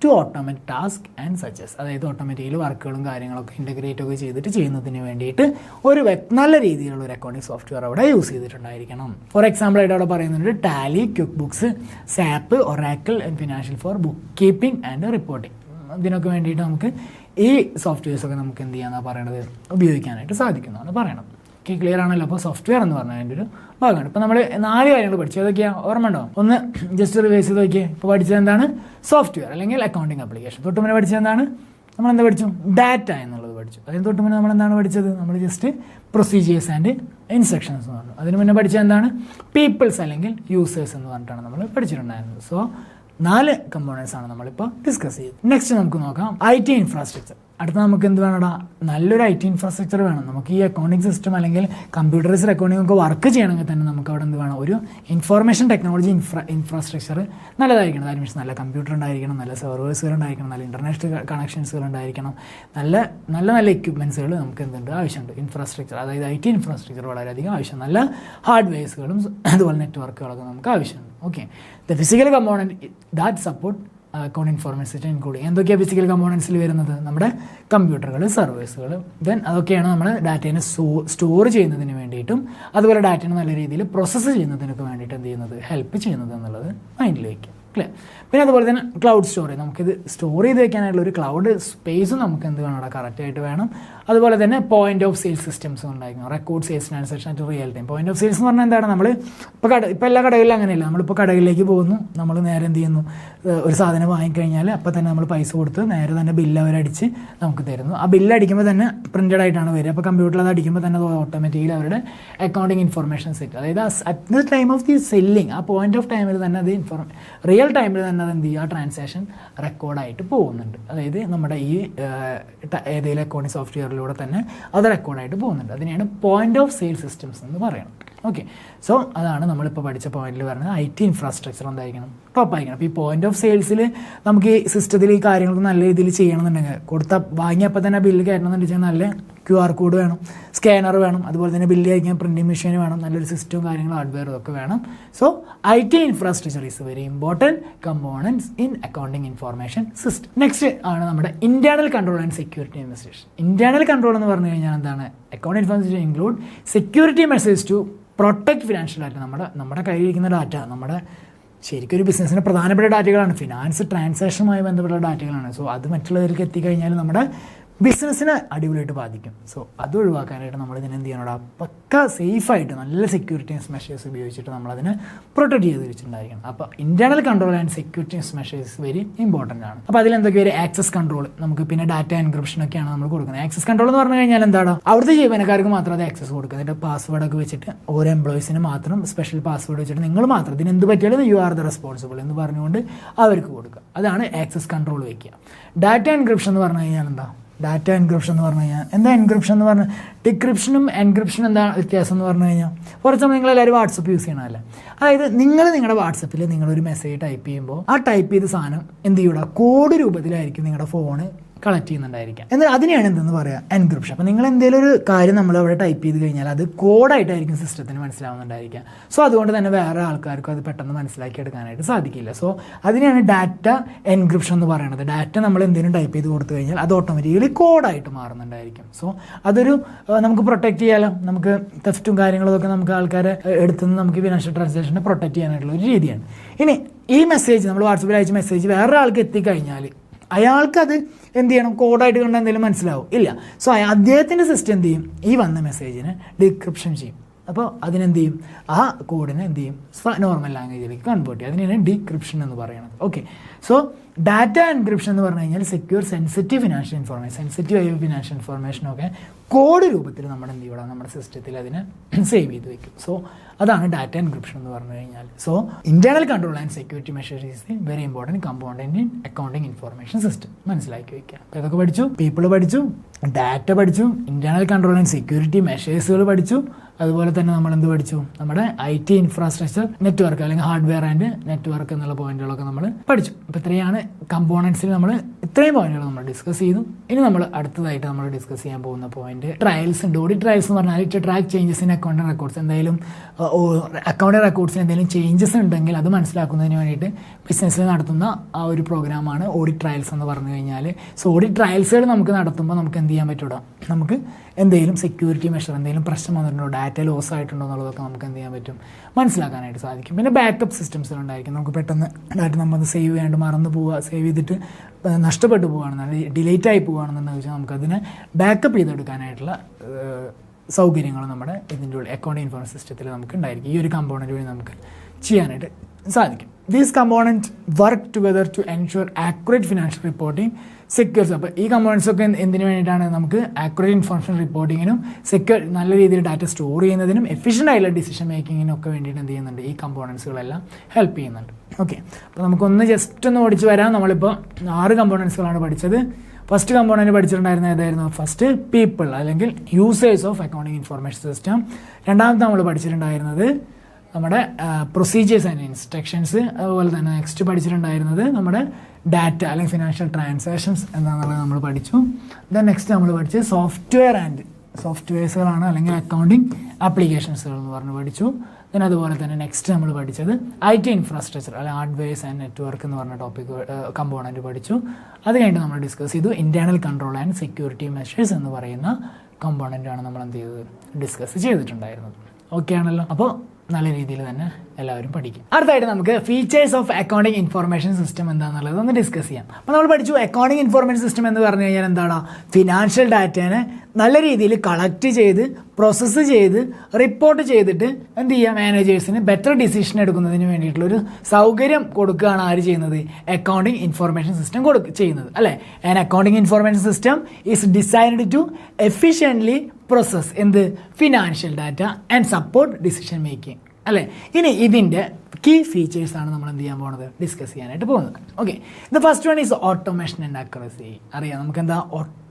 to automate task and such as. അതായത് ഓട്ടോമാറ്റിക്കലി വർക്കുകളും കാര്യങ്ങളൊക്കെ ഇൻ്റഗ്രേറ്റ് ഒക്കെ ചെയ്തിട്ട് ചെയ്യുന്നതിന് വേണ്ടിയിട്ട് ഒരു നല്ല രീതിയിലുള്ള ഒരു അക്കൗണ്ടിങ് സോഫ്റ്റ്വെയർ അവിടെ യൂസ് ചെയ്തിട്ടുണ്ടായിരിക്കണം. ഫോർ എക്സാമ്പിൾ ആയിട്ട് അവിടെ പറയുന്നുണ്ട് Tally, QuickBooks, SAP, Oracle and financial for bookkeeping and reporting. ഇതിനൊക്കെ വേണ്ടിയിട്ട് നമുക്ക് ഈ സോഫ്റ്റ്വെയർസൊക്കെ നമുക്ക് എന്ത് ചെയ്യാമെന്നാണ് പറയണത്? ഉപയോഗിക്കാനായിട്ട് സാധിക്കുന്നതാണ് പറയണം. ക്ലിയർ ആണല്ലോ. അപ്പോൾ സോഫ്റ്റ്വെയർ എന്ന് പറഞ്ഞാൽ അതിൻ്റെ ഒരു ഭാഗമാണ്. ഇപ്പോൾ നമ്മൾ 4 കാര്യങ്ങൾ പഠിച്ചു. ഏതൊക്കെയാണ് ഓർമ്മ ഉണ്ടോ? ഒന്ന് ജസ്റ്റ് റിവൈസ് ചെയ്ത് നോക്കിയേ. ഇപ്പോൾ പഠിച്ചത് എന്താണ്? സോഫ്റ്റ്വെയർ അല്ലെങ്കിൽ അക്കൗണ്ടിങ് ആപ്ലിക്കേഷൻ. തൊട്ട് മുന്നേ പഠിച്ചത് എന്താണ്? നമ്മളെന്താ പഠിച്ചു? ഡാറ്റ എന്നുള്ളത് പഠിച്ചു. അതിന് തൊട്ട് മുന്നേ നമ്മൾ എന്താണ് പഠിച്ചത്? നമ്മൾ ജസ്റ്റ് പ്രൊസീജിയേഴ്സ് ആൻഡ് ഇൻസ്ട്രക്ഷൻസ് എന്ന് പറഞ്ഞു. അതിന് മുന്നേ പഠിച്ചത് എന്താണ്? പീപ്പിൾസ് അല്ലെങ്കിൽ യൂസേഴ്സ് എന്ന് പറഞ്ഞിട്ടാണ് നമ്മൾ പഠിച്ചിട്ടുണ്ടായിരുന്നത്. സോ 4 കമ്പോണൻസ് ആണ് നമ്മളിപ്പോൾ ഡിസ്കസ് ചെയ്തത്. നെക്സ്റ്റ് നമുക്ക് നോക്കാം IT ഇൻഫ്രാസ്ട്രക്ചർ. അടുത്ത നമുക്ക് എന്ത് വേണടാ? നല്ലൊരു IT ഇൻഫ്രാസ്ട്രക്ചർ വേണം. നമുക്ക് ഈ അക്കൗണ്ടിങ് സിസ്റ്റം അല്ലെങ്കിൽ കമ്പ്യൂട്ടറൈസ്ഡ് അക്കൗണ്ടിങ് ഒക്കെ വർക്ക് ചെയ്യണമെങ്കിൽ തന്നെ നമുക്ക് അവിടെ എന്ത് വേണം? ഒരു ഇൻഫോർമേഷൻ ടെക്നോളജി ഇൻഫ്രാസ്ട്രക്ചർ നല്ലതായിരിക്കണം. ദാറ്റ് മീൻസ് നല്ല കമ്പ്യൂട്ടർ ഉണ്ടായിരിക്കണം, നല്ല സെർവേഴ്സുകൾ ഉണ്ടായിരിക്കണം, നല്ല ഇൻ്റർനെറ്റ് കണക്ഷൻസുകൾ ഉണ്ടായിരിക്കണം, നല്ല എക്യുപ്മെൻറ്റ്സുകൾ നമുക്ക് എന്തുണ്ട്? ആവശ്യമുണ്ട്. ഇൻഫ്രാസ്ട്രക്ചർ, അതായത് IT ഇൻഫ്രാസ്ട്രക്ചർ വളരെയധികം ആവശ്യം. നല്ല ഹാർഡ്വെയർസുകളും അതുപോലെ നെറ്റ്വർക്കുകളൊക്കെ നമുക്ക് ആവശ്യമുണ്ട്. Okay, the physical component that support account information system including. എന്തൊക്കെയാണ് ഫിസിക്കൽ കമ്പോണൻസിൽ വരുന്നത്? നമ്മുടെ കമ്പ്യൂട്ടറുകൾ, സർവേഴ്സുകൾ, ദെൻ അതൊക്കെയാണ് നമ്മുടെ ഡാറ്റേനെ സ്റ്റോർ ചെയ്യുന്നതിന് വേണ്ടിയിട്ടും അതുപോലെ ഡാറ്റേനെ നല്ല രീതിയിൽ പ്രോസസ്സ് ചെയ്യുന്നതിനൊക്കെ വേണ്ടിയിട്ട് എന്ത് ചെയ്യുന്നത്? ഹെൽപ്പ് ചെയ്യുന്നത് എന്നുള്ളത് മൈൻഡിൽ വയ്ക്കുക. ക്ലിയർ. പിന്നെ അതുപോലെ തന്നെ ക്ലൗഡ് സ്റ്റോറേജ്, നമുക്കിത് സ്റ്റോർ ചെയ്ത് വെക്കാനായിട്ടുള്ള ഒരു ക്ലൗഡ് സ്പേസും നമുക്ക് എന്ത് വേണം? അവിടെ കറക്റ്റായിട്ട് വേണം. അതുപോലെ തന്നെ പോയിന്റ് ഓഫ് സെയിൽ സിസ്റ്റംസ് ഉണ്ടായിരിക്കണം. Record sales transaction at real time. Point of sales എന്ന് പറഞ്ഞാൽ എന്താണ്? നമ്മൾ ഇപ്പോൾ എല്ലാ കടകളിലും അങ്ങനെയല്ല. നമ്മളിപ്പോൾ കടകളിലേക്ക് പോകുന്നു, നമ്മൾ നേരെ എന്ത് ചെയ്യുന്നു? ഒരു സാധനം വാങ്ങിക്കഴിഞ്ഞാൽ അപ്പോൾ തന്നെ നമ്മൾ പൈസ കൊടുത്ത് നേരെ തന്നെ ബില്ല് അവരടിച്ച് നമുക്ക് തരുന്നു. ആ ബില്ല് അടിക്കുമ്പോൾ തന്നെ പ്രിൻറ്റഡ് ആയിട്ടാണ് വരിക. അപ്പോൾ കമ്പ്യൂട്ടറിൽ അത് അടിക്കുമ്പോൾ തന്നെ ഓട്ടോമാറ്റിക്കലി അവരുടെ അക്കൗണ്ടിങ് ഇൻഫർമേഷൻ സെറ്റ്, അതായത് at the time of the selling, ആ പോയിന്റ് ഓഫ് ടൈമിൽ തന്നെ അത് റിയൽ ടൈമിൽ തന്നെ അത് എന്ത് ചെയ്യുക? ആ ട്രാൻസാക്ഷൻ റെക്കോർഡായിട്ട് പോകുന്നുണ്ട്. അതായത് നമ്മുടെ ഈ ഏതെങ്കിലും അക്കൗണ്ടിങ് സോഫ്റ്റ്വെയറിലൂടെ തന്നെ അത് റെക്കോർഡായിട്ട് പോകുന്നുണ്ട്. അതിനെയാണ് പോയിന്റ് ഓഫ് സെയിൽ സിസ്റ്റംസ് എന്ന് പറയുന്നത്. ഓക്കെ, സോ അതാണ് നമ്മളിപ്പോൾ പഠിച്ച പോയിന്റിൽ പറയുന്നത്. IT ഇൻഫ്രാസ്ട്രക്ചർ എന്തായിരിക്കണം? ടോപ്പ് ആയിരിക്കണം. അപ്പോൾ ഈ പോയിന്റ് ഓഫ് സെയിൽസിൽ നമുക്ക് ഈ സിസ്റ്റത്തിൽ ഈ കാര്യങ്ങൾ നല്ല രീതിയിൽ ചെയ്യണമെന്നുണ്ടെങ്കിൽ വാങ്ങിയപ്പോൾ തന്നെ ബില്ല് കയറ്റണമെന്നുണ്ടെങ്കിൽ നല്ല QR കോഡ് വേണം, സ്കാനർ വേണം, അതുപോലെ തന്നെ ബില്ല് അയക്കാൻ പ്രിൻറ്റിംഗ് മെഷീൻ വേണം, നല്ലൊരു സിസ്റ്റവും കാര്യങ്ങളും ഹാർഡ്വെയറും ഒക്കെ വേണം. So IT infrastructure is very important components in accounting information system. Next ആണ് നമ്മുടെ internal control and security investigation. Internal control എന്ന് പറഞ്ഞു കഴിഞ്ഞാൽ എന്താണ്? Account information include security measures to protect financial data. നമ്മുടെ കയ്യിലിരിക്കുന്ന ഡാറ്റ നമ്മുടെ ശരിക്കും ഒരു ബിസിനസ്സിന് പ്രധാനപ്പെട്ട ഡാറ്റകളാണ്. ഫിനാൻസ് ട്രാൻസാക്ഷനുമായി ബന്ധപ്പെട്ട ഡാറ്റകളാണ്. സോ അത് മറ്റുള്ളവർക്ക് എത്തിക്കഴിഞ്ഞാൽ നമ്മുടെ ബിസിനസ്സിനെ അടിപൊളിയായിട്ട് ബാധിക്കും. സോ അത് ഒഴിവാക്കാനായിട്ട് നമ്മൾ ഇതിനെ എന്ത് ചെയ്യണം? പക്ക സേഫായിട്ട് നല്ല സെക്യൂരിറ്റി മെഷേഴ്സ് ഉപയോഗിച്ചിട്ട് നമ്മളതിനെ പ്രൊട്ടക്ട് ചെയ്ത് വെച്ചിട്ടുണ്ടായിരിക്കണം. അപ്പോൾ internal control and security measures very important ആണ്. അപ്പോൾ അതിലെന്തൊക്കെ ഒരു ആക്സസ് കൺട്രോൾ, നമുക്ക് പിന്നെ ഡാറ്റ എൻക്രിപ്ഷൻ ഒക്കെയാണ് നമ്മൾ കൊടുക്കുന്നത്. ആക്സസ് കൺട്രോൾ എന്ന് പറഞ്ഞു കഴിഞ്ഞാൽ എന്താണ്? അവിടുത്തെ ജീവനക്കാർക്ക് മാത്രം അത് ആക്സസ് കൊടുക്കുക. അതിൻ്റെ പാസ്വേഡൊക്കെ വെച്ചിട്ട് ഓരോ എംപ്ലോയീസിന് മാത്രം സ്പെഷ്യൽ പാസ്വേഡ് വെച്ചിട്ട് നിങ്ങൾ മാത്രം ഇതിന് എന്ത് പറ്റിയാലും യു ആർ ദ റെസ്പോൺസിബിൾ എന്ന് പറഞ്ഞുകൊണ്ട് അവർക്ക് കൊടുക്കുക. അതാണ് ആക്സസ് കൺട്രോൾ വയ്ക്കുക. ഡാറ്റ എൻക്രിപ്ഷൻ എന്ന് പറഞ്ഞു കഴിഞ്ഞാൽ എന്താ? ഡാറ്റ എൻക്രിപ്ഷൻ എന്ന് പറഞ്ഞു കഴിഞ്ഞാൽ എന്താ? എൻക്രിപ്ഷൻ എന്ന് പറഞ്ഞാൽ ഡിക്രിപ്ഷനും എൻക്രിപ്ഷനും എന്താണ് വ്യത്യാസം എന്ന് പറഞ്ഞു കഴിഞ്ഞാൽ, ഫോർ എക്സാമ്പിൾ നിങ്ങളെല്ലാവരും വാട്സപ്പ് യൂസ് ചെയ്യണമല്ലേ? അതായത് നിങ്ങളുടെ വാട്സപ്പിൽ നിങ്ങളൊരു മെസ്സേജ് ടൈപ്പ് ചെയ്യുമ്പോൾ ആ ടൈപ്പ് ചെയ്ത സാധനം എന്ത് ചെയ്യൂടാ? കോഡ് രൂപത്തിലായിരിക്കും നിങ്ങളുടെ ഫോണ് കളക്ട് ചെയ്യുന്നുണ്ടായിരിക്കാം. എന്നാൽ അതിനെയാണ് എന്തെന്ന് പറയുക? എൻക്രിപ്ഷൻ. അപ്പോൾ നിങ്ങൾ എന്തെങ്കിലും ഒരു കാര്യം നമ്മൾ അവിടെ ടൈപ്പ് ചെയ്ത് കഴിഞ്ഞാൽ അത് കോഡായിട്ടായിരിക്കും സിസ്റ്റത്തിന് മനസ്സിലാവുന്നുണ്ടായിരിക്കുക. സോ അതുകൊണ്ട് തന്നെ വേറെ ആൾക്കാർക്കും അത് പെട്ടെന്ന് മനസ്സിലാക്കി എടുക്കാനായിട്ട് സാധിക്കില്ല. സോ അതിനെയാണ് ഡാറ്റ എൻക്രിപ്ഷൻ എന്ന് പറയുന്നത്. ഡാറ്റ നമ്മൾ എന്തെങ്കിലും ടൈപ്പ് ചെയ്ത് കൊടുത്തു കഴിഞ്ഞാൽ അത് ഓട്ടോമാറ്റിക്കലി കോഡായിട്ട് മാറുന്നുണ്ടായിരിക്കും. സോ അതൊരു നമുക്ക് പ്രൊട്ടക്ട് ചെയ്യാലോ. നമുക്ക് തെഫ്റ്റും കാര്യങ്ങളൊക്കെ നമുക്ക് ആൾക്കാരെ എടുത്തുനിന്ന് നമുക്ക് ഫിനാൻഷ്യൽ ട്രാൻസാക്ഷനെ പ്രൊട്ടക്ട് ചെയ്യാനായിട്ടുള്ള ഒരു രീതിയാണ്. ഇനി ഈ മെസ്സേജ് നമ്മൾ വാട്സപ്പിൽ അയച്ച മെസ്സേജ് വേറെ ആൾക്ക് എത്തിക്കഴിഞ്ഞാൽ അയാൾക്കത് എന്ത് ചെയ്യണം? കോഡായിട്ട് കണ്ടാൽ എന്തെങ്കിലും മനസ്സിലാവും? ഇല്ല. സോ അദ്ദേഹത്തിൻ്റെ സിസ്റ്റം എന്ത് ചെയ്യും? ഈ വന്ന മെസ്സേജിനെ ഡിക്രിപ്ഷൻ ചെയ്യും. അപ്പോൾ അതിനെന്ത് ചെയ്യും, ആ കോഡിനെ എന്ത് ചെയ്യും, നോർമൽ ലാംഗ്വേജിലേക്ക് കൺവേർട്ട് ചെയ്യും. അതിനാണ് ഡീക്രിപ്ഷൻ എന്ന് പറയുന്നത്. ഓക്കെ, സോ ഡാറ്റ എൻക്രിപ്ഷൻ എന്ന് പറഞ്ഞു കഴിഞ്ഞാൽ secure sensitive financial information, sensitive ആയ ഫിനാൻഷ്യൽ ഇൻഫോർമേഷനൊക്കെ കോഡ് രൂപത്തിൽ നമ്മുടെ എന്ത് ചെയ്യണം, നമ്മുടെ സിസ്റ്റത്തിൽ അതിനെ സേവ് ചെയ്ത് വെക്കും. സോ അതാണ് ഡാറ്റ എൻക്രിപ്ഷൻ എന്ന് പറഞ്ഞു കഴിഞ്ഞാൽ. So internal control and security measures is the very important component in accounting information system. മനസ്സിലാക്കി വയ്ക്കുക. അപ്പോൾ ഇതൊക്കെ പഠിച്ചു, പീപ്പിൾ പഠിച്ചു, ഡാറ്റ പഠിച്ചു, ഇന്റേണൽ കൺട്രോൾ ആൻഡ് സെക്യൂരിറ്റി മെഷേഴ്സുകൾ പഠിച്ചു, അതുപോലെ തന്നെ നമ്മൾ എന്ത് പഠിച്ചു, നമ്മുടെ IT ഇൻഫ്രാസ്ട്രക്ചർ നെറ്റ്വർക്ക് അല്ലെങ്കിൽ ഹാർഡ്വെയർ ആൻഡ് നെറ്റ്വർക്ക് എന്നുള്ള പോയിന്റുകളൊക്കെ നമ്മൾ പഠിച്ചു. അപ്പോൾ ഇത്രയാണ് കമ്പോണൻസിൽ നമ്മൾ ഇത്രയും പോയിന്റുകൾ നമ്മൾ ഡിസ്കസ് ചെയ്തു. ഇനി നമ്മൾ അടുത്തതായിട്ട് നമ്മൾ ഡിസ്കസ് ചെയ്യാൻ പോകുന്ന പോയിന്റ് ട്രയൽസ് ഉണ്ട്. ഓഡിറ്റ് ട്രയൽസ് എന്ന് പറഞ്ഞാൽ to track changes in accounting records. എന്തായാലും അക്കൗണ്ടിംഗ് റെക്കോർഡ്സിന് എന്തെങ്കിലും ചേഞ്ചസ് ഉണ്ടെങ്കിൽ അത് മനസ്സിലാക്കുന്നതിന് വേണ്ടിയിട്ട് ബിസിനസ്സിൽ നടത്തുന്ന ആ ഒരു പ്രോഗ്രാമാണ് ഓഡിറ്റ് ട്രയൽസ് എന്ന് പറഞ്ഞു കഴിഞ്ഞാൽ. സോ ഓഡിറ്റ് ട്രയൽസുകൾ നമുക്ക് നടത്തുമ്പോൾ നമുക്ക് എന്ത് ചെയ്യാൻ പറ്റൂടാ, നമുക്ക് എന്തെങ്കിലും സെക്യൂരിറ്റി മെഷർ എന്തെങ്കിലും പ്രശ്നം വന്നിട്ടുണ്ടോ, ഡാറ്റ ലോസ് ആയിട്ടുണ്ടോ എന്നുള്ളതൊക്കെ നമുക്ക് എന്ത് ചെയ്യാൻ പറ്റും, മനസ്സിലാക്കാനായിട്ട് സാധിക്കും. പിന്നെ ബാക്കപ്പ് സിസ്റ്റംസിലുണ്ടായിരിക്കും. നമുക്ക് പെട്ടെന്ന് ഡാറ്റ നമ്മൾ സേവ് ചെയ്യാണ്ട് മറന്നു പോവുക, സേവ് ചെയ്തിട്ട് നഷ്ടപ്പെട്ടു പോവുകയാണെന്നുണ്ടെങ്കിൽ ഡിലേറ്റ് ആയി പോവുകയാണെന്നുണ്ടെങ്കിൽ വെച്ചാൽ നമുക്കതിനെ ബാക്കപ്പ് ചെയ്തെടുക്കാനായിട്ടുള്ള സൗകര്യങ്ങൾ നമ്മുടെ ഇതിൻ്റെ ഉള്ളിൽ അക്കൗണ്ടിംഗ് ഇൻഫോർമേഷൻ സിസ്റ്റത്തിൽ നമുക്ക് ഉണ്ടായിരിക്കും. ഈ ഒരു കമ്പോണൻറ്റ് വഴി നമുക്ക് ചെയ്യാനായിട്ട് സാധിക്കും. These component work together to ensure accurate financial reporting secures. അപ്പോൾ ഈ കമ്പോണൻസ് ഒക്കെ എന്തിനു വേണ്ടിയിട്ടാണ്, നമുക്ക് ആക്യുറേറ്റ് ഇൻഫോർമേഷൻ റിപ്പോർട്ടിങ്ങിനും സെക്യൂർ നല്ല രീതിയിൽ ഡാറ്റ സ്റ്റോർ ചെയ്യുന്നതിനും എഫിഷ്യൻ്റ് ആയിട്ടുള്ള ഡിസിഷൻ മേക്കിങ്ങിനും ഒക്കെ വേണ്ടിയിട്ട് എന്ത് ചെയ്യുന്നുണ്ട്, ഈ കമ്പോണൻസുകളെല്ലാം ഹെൽപ്പ് ചെയ്യുന്നുണ്ട്. ഓക്കെ, അപ്പോൾ നമുക്കൊന്ന് ജസ്റ്റ് ഒന്ന് പഠിച്ചു വരാം. നമ്മളിപ്പോൾ 6 കമ്പോണൻസുകളാണ് പഠിച്ചത്. ഫസ്റ്റ് കമ്പോണൻറ്റ് പഠിച്ചിട്ടുണ്ടായിരുന്നത് ഏതായിരുന്നു, ഫസ്റ്റ് പീപ്പിൾ അല്ലെങ്കിൽ users of accounting information system. രണ്ടാമത്തെ നമ്മൾ പഠിച്ചിട്ടുണ്ടായിരുന്നത് നമ്മുടെ പ്രൊസീജിയേഴ്സ് ആൻഡ് ഇൻസ്ട്രക്ഷൻസ്. അതുപോലെ തന്നെ നെക്സ്റ്റ് പഠിച്ചിട്ടുണ്ടായിരുന്നത് നമ്മുടെ ഡാറ്റ അല്ലെങ്കിൽ ഫിനാൻഷ്യൽ ട്രാൻസാക്ഷൻസ് എന്താണെന്നുള്ളത് നമ്മൾ പഠിച്ചു. ദെൻ നെക്സ്റ്റ് നമ്മൾ പഠിച്ചത് സോഫ്റ്റ്വെയർ ആൻഡ് സോഫ്റ്റ്വെയർസുകളാണ് അല്ലെങ്കിൽ അക്കൗണ്ടിങ് ആപ്ലിക്കേഷൻസുകൾ എന്ന് പറഞ്ഞ് പഠിച്ചു. ദെൻ അതുപോലെ തന്നെ നെക്സ്റ്റ് നമ്മൾ പഠിച്ചത് IT ഇൻഫ്രാസ്ട്രക്ചർ അല്ലെങ്കിൽ ഹാർഡ്വെയർസ് ആൻഡ് നെറ്റ്വർക്ക് എന്ന് പറഞ്ഞ ടോപ്പിക് കമ്പോണൻറ്റ് പഠിച്ചു. അത് കഴിഞ്ഞിട്ട് നമ്മൾ ഡിസ്കസ് ചെയ്തു internal control and security measures എന്ന് പറയുന്ന കമ്പോണൻറ്റാണ് നമ്മൾ എന്ത് ചെയ്തത്, ഡിസ്കസ് ചെയ്തിട്ടുണ്ടായിരുന്നത്. ഓക്കെ ആണല്ലോ, അപ്പോൾ നല്ല രീതിയിൽ തന്നെ എല്ലാവരും പഠിക്കും. അടുത്തായിട്ട് നമുക്ക് features of accounting information system എന്താണെന്നുള്ളത് ഒന്ന് ഡിസ്കസ് ചെയ്യാം. അപ്പോൾ നമ്മൾ പഠിച്ചു അക്കൗണ്ടിംഗ് ഇൻഫോർമേഷൻ സിസ്റ്റം എന്ന് പറഞ്ഞു കഴിഞ്ഞാൽ എന്താണ്, ഫിനാൻഷ്യൽ ഡാറ്റേനെ നല്ല രീതിയിൽ കളക്ട് ചെയ്ത് പ്രോസസ്സ് ചെയ്ത് റിപ്പോർട്ട് ചെയ്തിട്ട് എന്ത് ചെയ്യുക, മാനേജേഴ്സിന് ബെറ്റർ ഡിസിഷൻ എടുക്കുന്നതിന് വേണ്ടിയിട്ടുള്ളൊരു സൗകര്യം കൊടുക്കുകയാണ് ആര് ചെയ്യുന്നത്, അക്കൗണ്ടിംഗ് ഇൻഫോർമേഷൻ സിസ്റ്റം ചെയ്യുന്നത് അല്ലേ. And accounting information system is designed to efficiently process എന്ത്, financial data and support decision making അല്ലേ. ഇനി ഇതിൻ്റെ കീ ഫീച്ചേഴ്സാണ് നമ്മൾ എന്ത് ചെയ്യാൻ പോകുന്നത്, ഡിസ്കസ് ചെയ്യാനായിട്ട് പോകുന്നത്. Okay, the first one is automation and accuracy. അറിയാം നമുക്ക് എന്താ,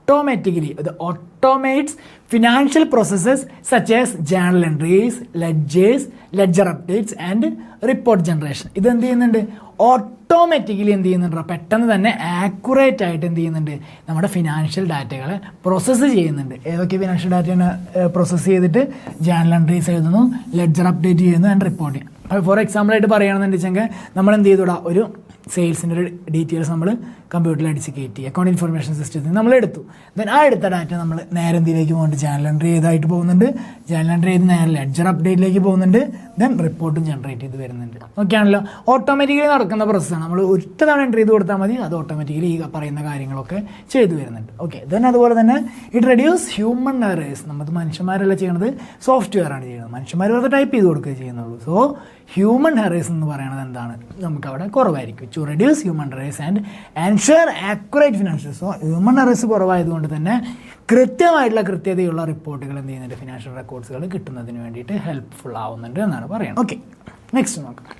automatically it automates financial processes such as journal entries, ledger updates and report generation. ഇത് എന്ത് ചെയ്യുന്നുണ്ട്, ഓട്ടോമാറ്റിക്കലി എന്ത് ചെയ്യുന്നുണ്ട്, പെട്ടെന്ന് തന്നെ ആക്യുറേറ്റ് ആയിട്ട് എന്ത് ചെയ്യുന്നുണ്ട്, നമ്മുടെ ഫിനാൻഷ്യൽ ഡാറ്റകളെ പ്രോസസ്സ് ചെയ്യുന്നുണ്ട്. ഏതൊക്കെ ഫിനാൻഷ്യൽ ഡാറ്റയാണ് പ്രോസസ്സ് ചെയ്തിട്ട് ജേണൽ എൻട്രീസ് എഴുതുന്നു, ലെഡ്ജർ അപ്ഡേറ്റ് ചെയ്യുന്നു ആൻഡ് റിപ്പോർട്ടിങ്. ഫോർ എക്സാമ്പിൾ ആയിട്ട് പറയുകയാണെന്നുണ്ടെങ്കിൽ നമ്മൾ എന്ത് ചെയ്തുകൂടാ, ഒരു സെയിൽസിൻ്റെ ഒരു ഡീറ്റെയിൽസ് നമ്മൾ കമ്പ്യൂട്ടറിൽ അടിച്ച് കയറ്റി അക്കൗണ്ട് ഇൻഫർമേഷൻ സിസ്റ്റത്തിൽ നമ്മൾ എടുത്തു. ദെൻ ആ എടുത്ത ഡാറ്റ നമ്മൾ നേരെ എന്തിലേക്ക് പോകുന്നുണ്ട്, ജേണൽ എൻട്രി ചെയ്തായിട്ട് പോകുന്നുണ്ട്. ജേണൽ എൻട്രി ചെയ്ത് നേരെ ലെഡ്ജർ അപ്ഡേറ്റിലേക്ക് പോകുന്നുണ്ട്. ദെൻ റിപ്പോർട്ടും ജനറേറ്റ് ചെയ്ത് വരുന്നുണ്ട്. ഓക്കെ ആണല്ലോ, ഓട്ടോമാറ്റിക്കലി നടക്കുന്ന പ്രോസസ്സാണ്. നമ്മൾ ഒറ്റ തവണ എൻട്രി ചെയ്ത് കൊടുത്താൽ മതി, അത് ഓട്ടോമാറ്റിക്കലി ഈ പറയുന്ന കാര്യങ്ങളൊക്കെ ചെയ്തു വരുന്നുണ്ട്. ഓക്കെ, ദെൻ അതുപോലെ തന്നെ ഇറ്റ് റെഡ്യൂസ് ഹ്യൂമൻ എറേഴ്സ്. നമ്മൾ മനുഷ്യന്മാരല്ല ചെയ്യണത്, സോഫ്റ്റ്വെയർ ആണ് ചെയ്യുന്നത്. മനുഷ്യന്മാർ വെറുതെ ടൈപ്പ് ചെയ്ത് കൊടുക്കുക ചെയ്യുന്നുള്ളൂ. സോ ഹ്യൂമൻ എറേഴ്സ് എന്ന് പറയുന്നത് എന്താണ്, നമുക്ക് അവിടെ കുറവായിരിക്കും. To reduce human errors and ensure accurate financial. So human errors കുറവായതുകൊണ്ട് തന്നെ കൃത്യമായിട്ടുള്ള കൃത്യതയുള്ള റിപ്പോർട്ടുകൾ എന്ത് ചെയ്യുന്നുണ്ട്, ഫിനാൻഷ്യൽ റെക്കോർഡ്സുകൾ കിട്ടുന്നതിന് വേണ്ടിയിട്ട് ഹെൽപ്ഫുൾ ആവുന്നുണ്ട് എന്നാണ് പറയുന്നത്. ഓക്കെ, നെക്സ്റ്റ് നോക്കാം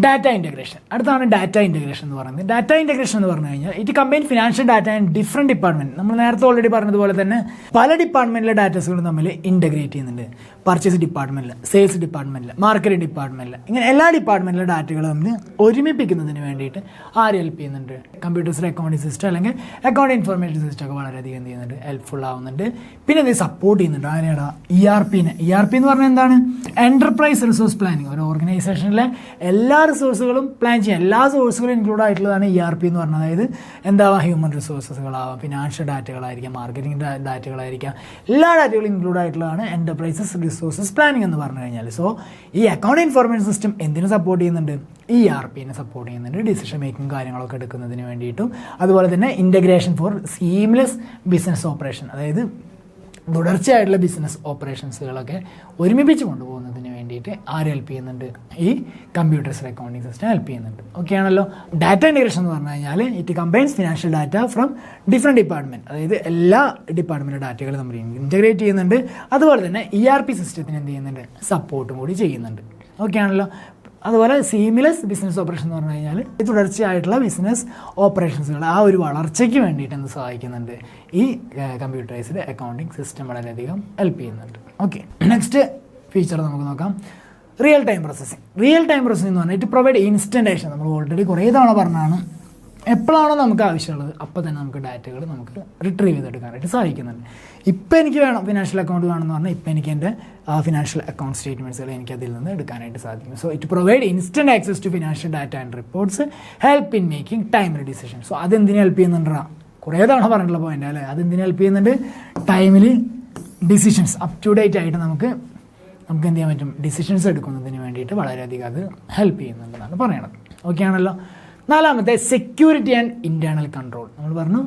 ഡാറ്റ ഇൻറ്റഗ്രേഷൻ. അടുത്താണ് ഡാറ്റ ഇൻറ്റഗ്രേഷൻ എന്ന് പറയുന്നത്. ഡാറ്റ ഇൻറ്റഗ്രേഷൻ എന്ന് പറഞ്ഞു കഴിഞ്ഞാൽ it combine financial data and different department. നമ്മൾ നേരത്തെ ഓൾറെഡി പറഞ്ഞതുപോലെ തന്നെ പല ഡിപ്പാർട്ട്മെൻറ്റിലെ ഡാറ്റസുകളും തമ്മിൽ ഇൻറ്റഗ്രേറ്റ് ചെയ്യുന്നുണ്ട്. പർച്ചേസ് ഡിപ്പാർട്ട്മെൻറ്റിൽ, സെയിൽസ് ഡിപ്പാർട്ട്മെൻറ്റിൽ, മാർക്കറ്റിംഗ് ഡിപ്പാർട്ട്മെൻറ്റിൽ, ഇങ്ങനെ എല്ലാ ഡിപ്പാർട്ട്മെൻറ്റിലെ ഡാറ്റകൾ തമ്മിൽ ഒരുമിപ്പിക്കുന്നതിന് വേണ്ടിയിട്ട് ആര് ഹെൽപ്പ് ചെയ്യുന്നുണ്ട്, കമ്പ്യൂട്ടേഴ്സിലെ അക്കൗണ്ടിംഗ് സിസ്റ്റം അല്ലെങ്കിൽ അക്കൗണ്ട് ഇൻഫർമേഷൻ സിസ്റ്റം ഒക്കെ വളരെയധികം എന്ത് ചെയ്യുന്നുണ്ട്, ഹെൽപ്ഫുൾ ആവുന്നുണ്ട്. പിന്നെ ഇത് സപ്പോർട്ട് ചെയ്യുന്നുണ്ട് ആരെയാണ്, ERP എന്ന് പറഞ്ഞാൽ എന്താണ്, എൻ്റർപ്രൈസ് റിസോഴ്സ് പ്ലാനിങ്. ഒരു ഓർഗനൈസേഷനിലെ എല്ലാ റിസോഴ്സുകളും പ്ലാൻ ചെയ്യാം, എല്ലാ സോഴ്സുകളും ഇൻക്ലൂഡ് ആയിട്ടുള്ളതാണ് ERP എന്ന് പറഞ്ഞത്. അതായത് എന്താവാം, ഹ്യൂമൻ റിസോഴ്സസുകളാവാം, ഫിനാൻഷ്യൽ ഡാറ്റകളായിരിക്കാം, മാർക്കറ്റിംഗ് ഡാറ്റകളായിരിക്കാം, എല്ലാ ഡാറ്റകളും ഇൻക്ലൂഡ് ആയിട്ടുള്ളതാണ് എൻ്റർപ്രൈസസ് റിസോഴ്സസ് പ്ലാനിങ് എന്ന് പറഞ്ഞു കഴിഞ്ഞാൽ. സോ ഈ അക്കൗണ്ട് ഇൻഫർമേഷൻ സിസ്റ്റം എന്തിനു സപ്പോർട്ട് ചെയ്യുന്നുണ്ട്, ERPനെ സപ്പോർട്ട് ചെയ്യുന്നുണ്ട്, ഡിസിഷൻ മേക്കിംഗ് കാര്യങ്ങളൊക്കെ എടുക്കുന്നതിന് വേണ്ടിയിട്ടും. അതുപോലെ തന്നെ integration for seamless business operation, അതായത് തുടർച്ചയായിട്ടുള്ള ബിസിനസ് ഓപ്പറേഷൻസുകളൊക്കെ ഒരുമിപ്പിച്ച് കൊണ്ടുപോകുന്നതിന് വേണ്ടിയിട്ട് ആര് ഹെൽപ്പ് ചെയ്യുന്നുണ്ട്? ഈ കമ്പ്യൂട്ടേഴ്സ് അക്കൗണ്ടിങ് സിസ്റ്റം ഹെൽപ്പ് ചെയ്യുന്നുണ്ട്. ഓക്കെ ആണല്ലോ. ഡാറ്റ ഇൻറ്റഗ്രേഷൻ എന്ന് പറഞ്ഞു കഴിഞ്ഞാൽ it combines financial data from different department, അതായത് എല്ലാ ഡിപ്പാർട്ട്മെൻറ്റ് ഡാറ്റകൾ നമ്മൾ ഇൻറ്റഗ്രേറ്റ് ചെയ്യുന്നുണ്ട്. അതുപോലെ തന്നെ ERP സിസ്റ്റത്തിന് എന്ത് ചെയ്യുന്നുണ്ട്? സപ്പോർട്ടും കൂടി ചെയ്യുന്നുണ്ട്. ഓക്കെ ആണല്ലോ. അതുപോലെ സീംലെസ് ബിസിനസ് ഓപ്പറേഷൻ എന്ന് പറഞ്ഞു കഴിഞ്ഞാൽ ഈ തുടർച്ചയായിട്ടുള്ള ബിസിനസ് ഓപ്പറേഷൻസുകൾ ആ ഒരു വളർച്ചയ്ക്ക് വേണ്ടിയിട്ട് എന്ത് സഹായിക്കുന്നുണ്ട്? ഈ കമ്പ്യൂട്ടറൈസ്ഡ് അക്കൗണ്ടിങ് സിസ്റ്റം വളരെയധികം ഹെൽപ്പ് ചെയ്യുന്നുണ്ട്. ഓക്കെ, നെക്സ്റ്റ് ഫീച്ചർ നമുക്ക് നോക്കാം. Real time processing. Real time processing എന്ന് പറഞ്ഞാൽ ഇറ്റ് പ്രൊവൈഡ് ഇൻസ്റ്റൻ്റ് ആക്ഷൻ. നമ്മൾ ഓൾറെഡി കുറേ തവണ പറഞ്ഞാണ്, എപ്പോഴാണോ നമുക്ക് ആവശ്യമുള്ളത് അപ്പോൾ തന്നെ നമുക്ക് ഡാറ്റകൾ നമുക്ക് റിട്രീവ് ചെയ്തെടുക്കാനായിട്ട് സാധിക്കുന്നുണ്ട്. ഇപ്പോൾ എനിക്ക് വേണം ഫിനാൻഷ്യൽ അക്കൗണ്ട് വേണമെന്ന് പറഞ്ഞാൽ ഇപ്പോൾ എനിക്ക് എൻ്റെ ഫിനാൻഷ്യൽ അക്കൗണ്ട് സ്റ്റേറ്റ്മെൻറ്റ്സുകൾ എനിക്ക് അതിൽ നിന്ന് എടുക്കാനായിട്ട് സാധിക്കും. So it provide instant access to financial data and reports, help in making timely decision. So അതെന്തിനു ഹെൽപ്പ് ചെയ്യുന്നുണ്ടാ? കുറേ തവണ പറഞ്ഞിട്ടുള്ള പോയിന്റ് അല്ലേ? അതെന്തിനു ഹെൽപ്പ് ചെയ്യുന്നുണ്ട്? ടൈമിൽ ഡിസിഷൻസ് അപ് ടു ഡേറ്റ് ആയിട്ട് നമുക്ക് എന്ത് ചെയ്യാൻ പറ്റും? ഡിസിഷൻസ് എടുക്കുന്നതിന് വേണ്ടിയിട്ട് വളരെയധികം അത് ഹെൽപ്പ് ചെയ്യുന്നുണ്ടെന്നാണ് പറയണത്. ഓക്കെ ആണല്ലോ. നാലാമത്തെ സെക്യൂരിറ്റി ആൻഡ് ഇൻറ്റേർണൽ കൺട്രോൾ. നമ്മൾ പറഞ്ഞു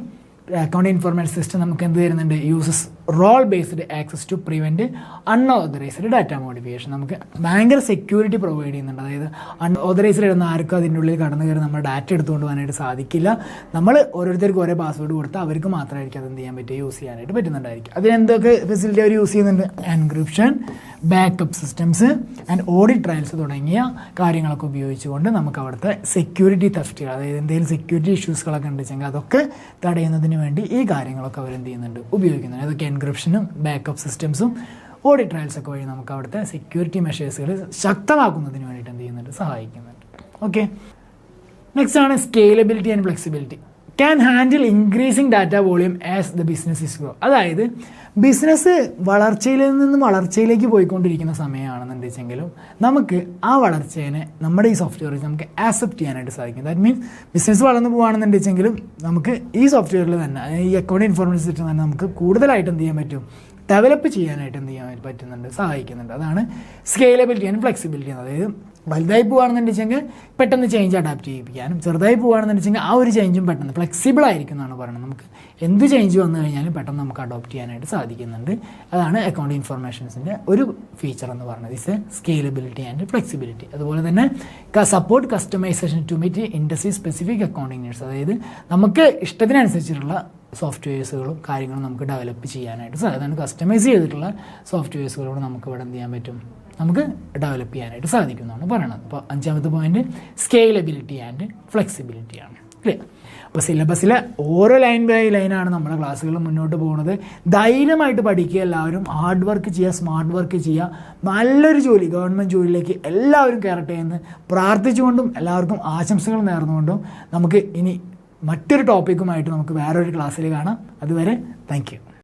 അക്കൗണ്ട് ഇൻഫർമേഷൻ സിസ്റ്റം നമുക്ക് എന്ത് തരുന്നുണ്ട്? Uses role based access to prevent unauthorised data modification. നമുക്ക് ഭയങ്കര സെക്യൂരിറ്റി പ്രൊവൈഡ് ചെയ്യുന്നുണ്ട്. അതായത് അൺഓതറൈസ്ഡ് ഇടുന്ന ആർക്കും അതിൻ്റെ ഉള്ളിൽ കടന്നു കയറി നമ്മുടെ ഡാറ്റ എടുത്തുകൊണ്ട് പോകാനായിട്ട് സാധിക്കില്ല. നമ്മൾ ഓരോരുത്തർക്ക് ഓരോ പാസ്വേഡ് കൊടുത്താൽ അവർക്ക് മാത്രമായിരിക്കും അത് എന്ത് ചെയ്യാൻ പറ്റുക? യൂസ് ചെയ്യാനായിട്ട് പറ്റുന്നുണ്ടായിരിക്കും. അതിനെന്തൊക്കെ ഫെസിലിറ്റി അവർ യൂസ് ചെയ്യുന്നുണ്ട്? Encryption, backup systems and audit trials തുടങ്ങിയ കാര്യങ്ങളൊക്കെ ഉപയോഗിച്ചുകൊണ്ട് നമുക്ക് അവിടുത്തെ സെക്യൂരിറ്റി തെഫ്റ്റുകൾ, അതായത് എന്തെങ്കിലും സെക്യൂരിറ്റി ഇഷ്യൂസുകളൊക്കെ ഉണ്ടെങ്കിൽ അതൊക്കെ തടയുന്നതിന് വേണ്ടി ഈ കാര്യങ്ങളൊക്കെ അവർ എന്ത് ചെയ്യുന്നുണ്ട്? ഉപയോഗിക്കുന്നുണ്ട്. അതൊക്കെ എൻക്രിപ്ഷനും ബാക്കപ്പ് സിസ്റ്റംസും ഓഡിറ്റ് ട്രയൽസൊക്കെ വഴി നമുക്ക് അവിടുത്തെ സെക്യൂരിറ്റി മെഷേഴ്സുകൾ ശക്തമാക്കുന്നതിന് വേണ്ടിയിട്ട് എന്ത് ചെയ്യുന്നുണ്ട്? സഹായിക്കുന്നുണ്ട്. ഓക്കെ, നെക്സ്റ്റ് ആണ് scalability and flexibility. Can handle increasing data volume as the business is grow. അതായത് ബിസിനസ് വളർച്ചയിൽ നിന്നും വളർച്ചയിലേക്ക് പോയിക്കൊണ്ടിരിക്കുന്ന സമയമാണെന്നുണ്ടെങ്കിലും നമുക്ക് ആ വളർച്ചേനെ നമ്മുടെ ഈ സോഫ്റ്റ്വെയറിൽ നമുക്ക് ആക്സെപ്റ്റ് ചെയ്യാനായിട്ട് സാധിക്കും. ദാറ്റ് മീൻസ് ബിസിനസ് വളർന്നു പോകുകയാണെന്നുണ്ടെങ്കിലും നമുക്ക് ഈ സോഫ്റ്റ്വെയറിൽ തന്നെ, ഈ അക്കൗണ്ട് ഇൻഫർമേഷൻ സിസ്റ്റം തന്നെ നമുക്ക് കൂടുതലായിട്ട് എന്ത് ചെയ്യാൻ പറ്റും? ഡെവലപ്പ് ചെയ്യാനായിട്ട് എന്ത് ചെയ്യാൻ പറ്റുന്നുണ്ട്? സഹായിക്കുന്നുണ്ട്. അതാണ് സ്കെയിലബിലിറ്റി ആൻഡ് ഫ്ലെക്സിബിലിറ്റി. അതായത് വലുതായി പോകുകയാണെന്നുണ്ടെങ്കിൽ പെട്ടെന്ന് ചേഞ്ച് അഡാപ്റ്റ് ചെയ്യിപ്പിക്കാനും, ചെറുതായി പോകുകയാണെന്നുണ്ടെങ്കിൽ ആ ഒരു ചേഞ്ചും പെട്ടെന്ന് ഫ്ലെക്സിബിൾ ആയിരിക്കും എന്നാണ് പറയുന്നത്. നമുക്ക് എന്ത് ചേഞ്ച് വന്നു കഴിഞ്ഞാലും പെട്ടെന്ന് നമുക്ക് അഡോപ്റ്റ് ചെയ്യാനായിട്ട് സാധിക്കുന്നുണ്ട്. അതാണ് അക്കൗണ്ട് ഇൻഫർമേഷൻസിൻ്റെ ഒരു ഫീച്ചർ എന്ന് പറയുന്നത്. Is scalability and flexibility. അതുപോലെ തന്നെ support customisation to meet industry specific accounting needs. അതായത് നമുക്ക് ഇഷ്ടത്തിനനുസരിച്ചിട്ടുള്ള സോഫ്റ്റ്വെയർസുകളും കാര്യങ്ങളും നമുക്ക് ഡെവലപ്പ് ചെയ്യാനായിട്ട് സാധിക്കും. കസ്റ്റമൈസ് ചെയ്തിട്ടുള്ള സോഫ്റ്റ്വെയർസുകളോട് നമുക്ക് ഇവിടെ എന്ത് ചെയ്യാൻ പറ്റും? നമുക്ക് ഡെവലപ്പ് ചെയ്യാനായിട്ട് സാധിക്കുന്നതാണ് പറയുന്നത്. അപ്പോൾ അഞ്ചാമത്തെ പോയിന്റ് സ്കെയിലബിലിറ്റി ആൻഡ് ഫ്ലെക്സിബിലിറ്റി ആണ്. ക്ലിയർ? അപ്പോൾ സിലബസിലെ ഓരോ ലൈൻ ബൈ ലൈനാണ് നമ്മുടെ ക്ലാസ്സുകൾ മുന്നോട്ട് പോകുന്നത്. ധൈര്യമായിട്ട് പഠിക്കുക, എല്ലാവരും ഹാർഡ് വർക്ക് ചെയ്യുക, സ്മാർട്ട് വർക്ക് ചെയ്യുക, നല്ലൊരു ജോലി, ഗവൺമെൻറ് ജോലിയിലേക്ക് എല്ലാവരും കയറട്ടെ എന്ന് പ്രാർത്ഥിച്ചുകൊണ്ടും എല്ലാവർക്കും ആശംസകൾ നേർന്നുകൊണ്ടും നമുക്ക് ഇനി മറ്റൊരു ടോപ്പിക്കുമായിട്ട് നമുക്ക് വേറൊരു ക്ലാസ്സിൽ കാണാം. അതുവരെ താങ്ക് യു.